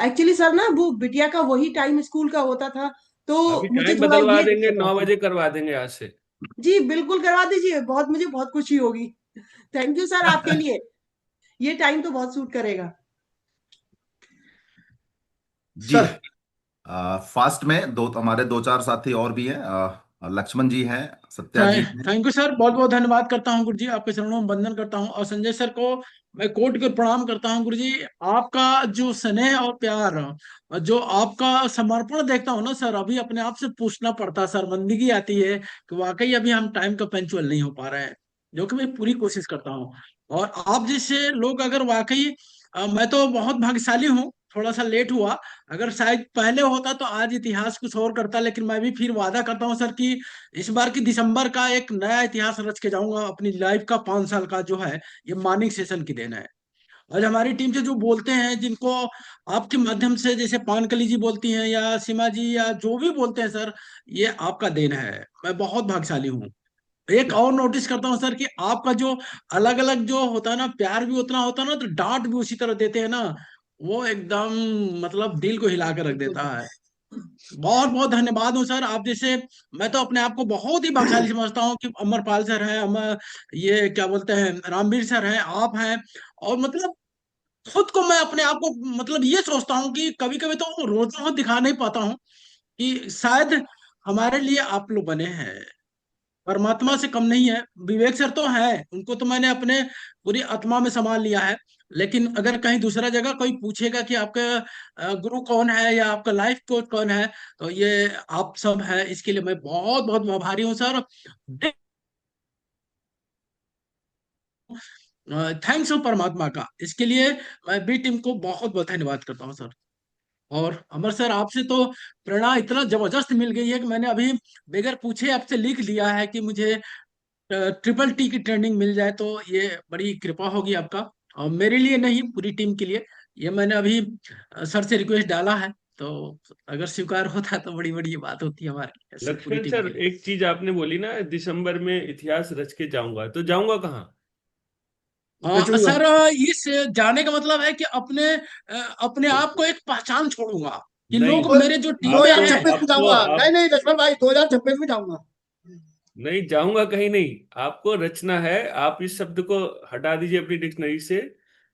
Speaker 13: एक्चुअली सर ना, वो बिटिया का वही टाइम स्कूल का होता था, तो
Speaker 14: अभी
Speaker 13: मुझे
Speaker 14: टाइम
Speaker 13: थोड़ा
Speaker 14: बदलवा
Speaker 13: ये
Speaker 14: देंगे,
Speaker 13: दिक्कत
Speaker 14: 9
Speaker 13: आती।
Speaker 14: बजे करवा देंगे आज से।
Speaker 13: जी बिल्कुल करवा दीजिए, मुझे बहुत खुशी होगी। थैंक यू सर आपके लिए, ये टाइम तो बहुत सूट करेगा।
Speaker 11: जी। फास्ट में हमारे दो चार साथी और भी हैं। लक्ष्मण जी हैं, सत्या जी हैं।
Speaker 17: थैंक यू सर, बहुत बहुत धन्यवाद करता हूँ गुरु जी, आपके चरणों में वंदन करता हूँ। और संजय सर को मैं कोट कर प्रणाम करता हूँ। गुरु जी, आपका जो स्नेह और प्यार और जो आपका समर्पण देखता हूँ ना सर, अभी अपने आप से पूछना पड़ता है, शर्मिंदगी आती है कि वाकई अभी हम टाइम का पंचुअल नहीं हो पा रहे हैं, जो कि मैं पूरी कोशिश करता हूँ। और आप जैसे लोग अगर वाकई मैं तो बहुत भाग्यशाली हूँ, थोड़ा सा लेट हुआ, अगर शायद पहले होता तो आज इतिहास कुछ और करता। लेकिन मैं भी फिर वादा करता हूँ सर कि इस बार की दिसंबर का एक नया इतिहास रच के जाऊंगा। अपनी लाइफ का 5 साल का जो है, ये मॉर्निंग सेशन की देन है। आज हमारी टीम से जो बोलते हैं, जिनको आपके माध्यम से, जैसे पानकली जी बोलती हैं या सीमा जी या जो भी बोलते हैं सर, ये आपका देन है। मैं बहुत भाग्यशाली हूँ। एक और नोटिस करता हूँ सर कि आपका जो अलग अलग जो होता है ना, प्यार भी उतना होता है ना, तो डांट भी उसी तरह देते हैं ना, वो एकदम मतलब दिल को हिला कर रख देता है। बहुत बहुत धन्यवाद हूँ सर आप जैसे। मैं तो अपने आप को बहुत ही भाग्यशाली समझता हूँ कि अमरपाल सर हैं, अमर ये क्या बोलते हैं, रामवीर सर हैं, आप हैं। और मतलब खुद को मैं अपने आप को मतलब ये सोचता हूँ कि कभी कभी तो रोज रोज दिखा नहीं पाता हूँ कि शायद हमारे लिए आप लोग बने हैं, परमात्मा से कम नहीं है। विवेक सर तो है, उनको तो मैंने अपने पूरी आत्मा में संभाल लिया है। लेकिन अगर कहीं दूसरा जगह कोई पूछेगा कि आपका गुरु कौन है या आपका लाइफ कोच कौन है, तो ये आप सब है। इसके लिए मैं बहुत बहुत आभारी हूँ सर। थैंक्स हो परमात्मा का, इसके लिए मैं बी टीम को बहुत बहुत धन्यवाद करता हूँ सर। और अमर सर, आपसे तो प्रेरणा इतना जबरदस्त मिल गई है कि मैंने अभी बगैर पूछे आपसे लिख लिया है कि मुझे ट्रिपल टी की ट्रेनिंग मिल जाए, तो ये बड़ी कृपा होगी आपका। और मेरे लिए नहीं, पूरी टीम के लिए। ये मैंने अभी सर से रिक्वेस्ट डाला है। तो अगर स्वीकार होता है तो बड़ी बड़ी बात होती है हमारे ऐसे पूरी
Speaker 14: लक्ष्मण
Speaker 17: टीम
Speaker 14: सर,
Speaker 17: के लिए।
Speaker 14: एक चीज आपने बोली ना, दिसंबर में इतिहास रच के जाऊंगा, तो जाऊंगा कहाँ?
Speaker 1: बचूंगा।
Speaker 17: सर इस जाने का मतलब है कि अपने आप को एक पहचान छोड़ूंगा कि
Speaker 14: नहीं,
Speaker 17: लोग मेरे जो टीम
Speaker 1: दो
Speaker 17: में
Speaker 1: हजार
Speaker 17: हैं।
Speaker 1: छब्बीस में
Speaker 14: आपको
Speaker 1: जाऊंगा। नहीं
Speaker 14: आप
Speaker 1: नहीं लक्ष्मण भाई, 2026 में जाऊंगा।
Speaker 14: नहीं, जाऊंगा कहीं नहीं, आपको रचना है। आप इस शब्द को हटा दीजिए अपनी डिक्शनरी से।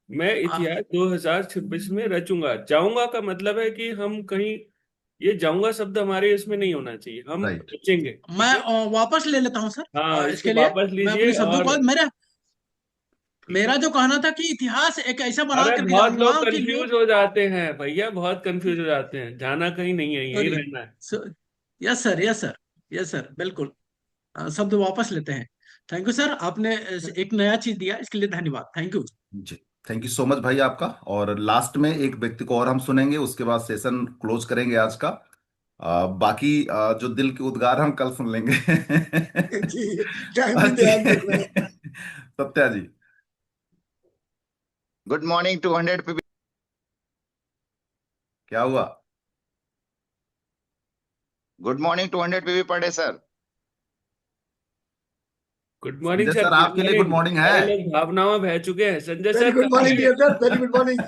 Speaker 14: मैं
Speaker 17: आ,
Speaker 14: इतिहास 2026 में रचूंगा। जाऊंगा का मतलब है कि हम कहीं, ये जाऊंगा शब्द हमारे इसमें नहीं होना चाहिए, हम
Speaker 11: राइट।
Speaker 14: रचेंगे। ठीक
Speaker 17: मैं
Speaker 14: है,
Speaker 17: वापस ले लेता हूं सर
Speaker 14: हाँ, इसको
Speaker 17: इसके लिए।
Speaker 14: वापस
Speaker 17: मैं
Speaker 14: लीजिए।
Speaker 17: अपने शब्दों
Speaker 14: और
Speaker 17: को मेरा जो कहना था कि इतिहास एक ऐसा बना
Speaker 14: अरे,
Speaker 17: करके
Speaker 14: बहुत
Speaker 17: जाऊंगा
Speaker 14: लोग
Speaker 17: कि
Speaker 14: कंफ्यूज
Speaker 17: लोग।
Speaker 14: हो जाते हैं भैया, बहुत कंफ्यूज हो जाते हैं। जाना कहीं नहीं है, यहीं
Speaker 17: सॉरी,
Speaker 14: रहना है।
Speaker 17: Yes sir, yes sir, yes sir, बिल्कुल। शब्द वापस लेते हैं। थैंक यू सर, आपने एक नया चीज दिया, इसके लिए धन्यवाद, थैंक यू।
Speaker 11: जी, थैंक यू सो मच भाई आपका। और लास्ट में एक व्यक्ति को और हम सुनेंगे, उसके बाद सेशन क्लोज करेंगे आज का। बाकी जो दिल के उद्गार हम कल सुन लेंगे।
Speaker 1: जी, टाइम भी
Speaker 11: जी।
Speaker 1: ध्यान रखना है।
Speaker 11: Satya ji.
Speaker 18: Good morning 200 PP.
Speaker 11: क्या हुआ?
Speaker 18: Good morning 200 PP per day sir.
Speaker 14: Good morning
Speaker 11: Sanjay
Speaker 14: sir,
Speaker 11: sir,
Speaker 14: good
Speaker 11: आपके लिए गुड
Speaker 14: मॉर्निंग।
Speaker 11: मॉर्निंग है।
Speaker 14: सारे लोग भावनाओं में बह चुके हैं। संजय
Speaker 1: वेरी
Speaker 14: सर
Speaker 1: गुड
Speaker 14: कहाँ
Speaker 1: मॉर्निंग
Speaker 14: हैं?
Speaker 1: Dear sir, very good morning.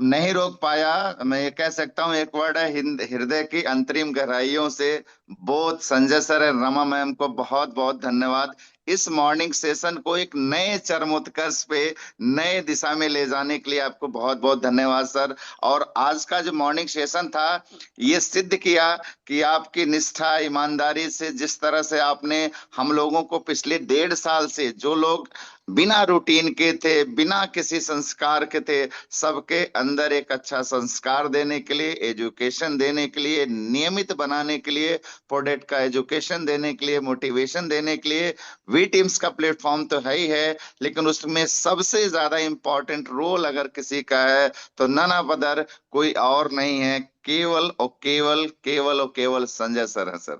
Speaker 18: नहीं रोक पाया। मैं ये कह सकता हूँ, एक वर्ड है हृदय की अंतरिम गहराइयों से बोथ संजय सर और रमा मैम को बहुत बहुत धन्यवाद। इस मॉर्निंग सेशन को एक नए चरमोत्कर्ष पे, नए दिशा में ले जाने के लिए आपको बहुत बहुत धन्यवाद सर। और आज का जो मॉर्निंग सेशन था, ये सिद्ध किया कि आपकी निष्ठा ईमानदारी से, जिस तरह से आपने हम लोगों को पिछले 1.5 साल से, जो लोग बिना रूटीन के थे, बिना किसी संस्कार के थे, सबके अंदर एक अच्छा संस्कार देने के लिए, एजुकेशन देने के लिए, नियमित बनाने के लिए, प्रोडक्ट का एजुकेशन देने के लिए, मोटिवेशन देने के लिए वी टीम्स का प्लेटफॉर्म तो है ही है, लेकिन उसमें सबसे ज्यादा इंपॉर्टेंट रोल अगर किसी का है तो नन ऑफ अदर कोई और नहीं है, केवल और केवल, केवल और केवल संजय सर है सर।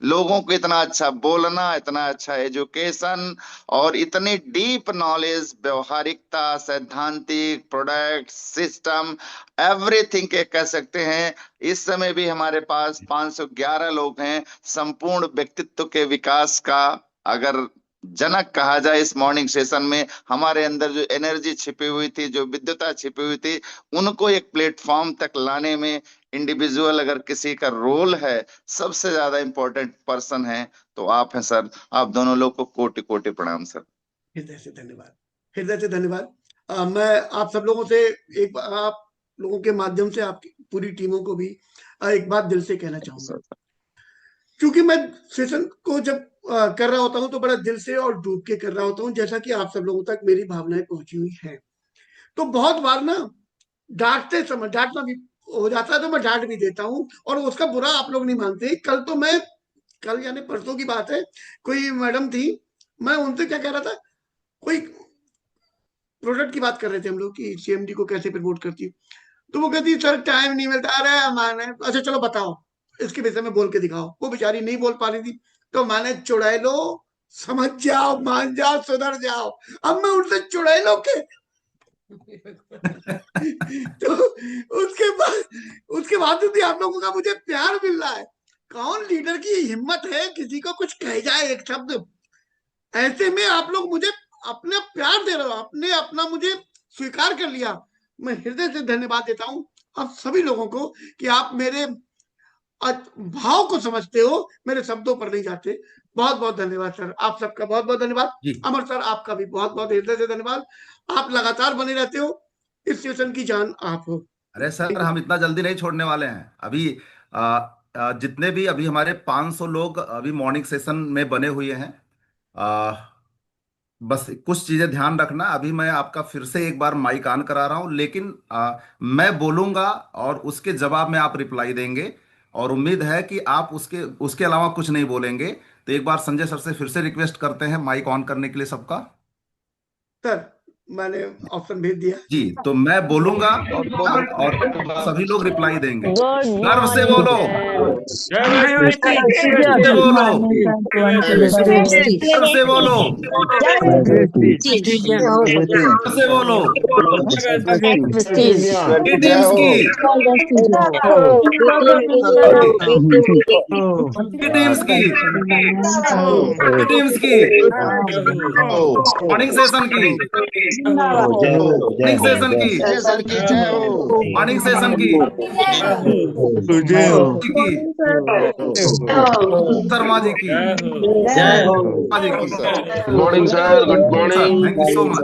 Speaker 18: लोगों को इतना अच्छा बोलना, इतना अच्छा एजुकेशन और इतनी डीप नॉलेज, व्यवहारिकता, सैद्धांतिक, प्रोडक्ट, सिस्टम, एवरीथिंग के कह सकते हैं। इस समय भी हमारे पास 511 लोग हैं। संपूर्ण व्यक्तित्व के विकास का अगर जनक कहा जाए, इस मॉर्निंग सेशन में हमारे अंदर जो एनर्जी छिपी हुई थी, जो विद्युता छिपी हुई थी, उनको एक प्लेटफॉर्म तक लाने में इंडिविजुअल अगर किसी का रोल है, सबसे ज्यादा इंपॉर्टेंट पर्सन है तो आप हैं सर। आप दोनों लोग को कोटि कोटि प्रणाम सर।
Speaker 1: हृदय से धन्यवाद, हृदय से धन्यवाद। मैं आप सब लोगों से एक बार, आप लोगों के माध्यम से आपकी पूरी टीमों को भी एक बात दिल से कहना चाहूंगा। क्योंकि मैं सेशन को जब कर रहा होता हूं तो बड़ा दिल से और डूब के कर रहा होता हूं, जैसा कि आप सब लोगों तक मेरी भावनाएं पहुंची हुई हैं। तो बहुत बार ना डांटते समय डांटना भी हो जाता है, तो मैं डांट भी देता हूं और उसका बुरा आप लोग नहीं मानते। कल यानी परसों की बात है, कोई मैडम थी, मैं उनसे क्या कह रहा था, कोई प्रोडक्ट की बात कर रहे थे हम लोग कि सीएमडी को कैसे प्रमोट करती है। तो वो कहती सर टाइम नहीं मिलता। अरे माने अच्छा चलो बताओ, इसके विषय में बोल के दिखाओ। वो बेचारी नहीं बोल पा रही थी, तो मैंने चुड़ैलो समझ जाओ, मान जाओ, सुधर जाओ। अब मैं उनसे चुड़ैलो के तो उसके बाद भी आप लोगों का मुझे प्यार मिल रहा है। कौन लीडर की हिम्मत है किसी को कुछ कह जाए एक शब्द? ऐसे में आप लोग मुझे अपना प्यार दे रहे हो, आपने अपना मुझे स्वीकार कर लिया। मैं हृदय से धन्यवाद देता हूं आप सभी लोगों को कि आप मेरे भाव को समझते हो, मेरे शब्दों पर नहीं जाते। बहुत बहुत धन्यवाद सर, आप सबका बहुत बहुत धन्यवाद। अमर सर, आपका भी बहुत बहुत हृदय से धन्यवाद। आप लगातार बने रहते हो, इस सेशन की जान आप हो।
Speaker 11: अरे सर, हम इतना जल्दी नहीं छोड़ने वाले हैं। अभी जितने भी अभी हमारे 500 लोग अभी मॉर्निंग सेशन में बने हुए हैं, बस कुछ चीजें ध्यान रखना। अभी मैं आपका फिर से एक बार माइक ऑन करा रहा हूं, लेकिन मैं बोलूंगा और उसके जवाब में आप रिप्लाई देंगे, और उम्मीद है कि आप उसके उसके अलावा कुछ नहीं बोलेंगे। तो एक बार संजय सर से फिर से रिक्वेस्ट करते हैं माइक ऑन करने के लिए सबका।
Speaker 1: सर मैंने ऑप्शन भेज दिया।
Speaker 11: जी, तो मैं बोलूंगा और सभी लोग रिप्लाई देंगे। गर्व से बोलो, गर्व से बोलो, गर्व से बोलो, गर्व से बोलो। ये टीम्स की, ये टीम्स की, ये टीम्स की मॉर्निंग सेशन की, मॉर्निंग सेशन की, मॉर्निंग सेशन की, शर्मा जी की, शर्मा जी की।
Speaker 19: Good morning sir, good morning.
Speaker 11: Thank you so much.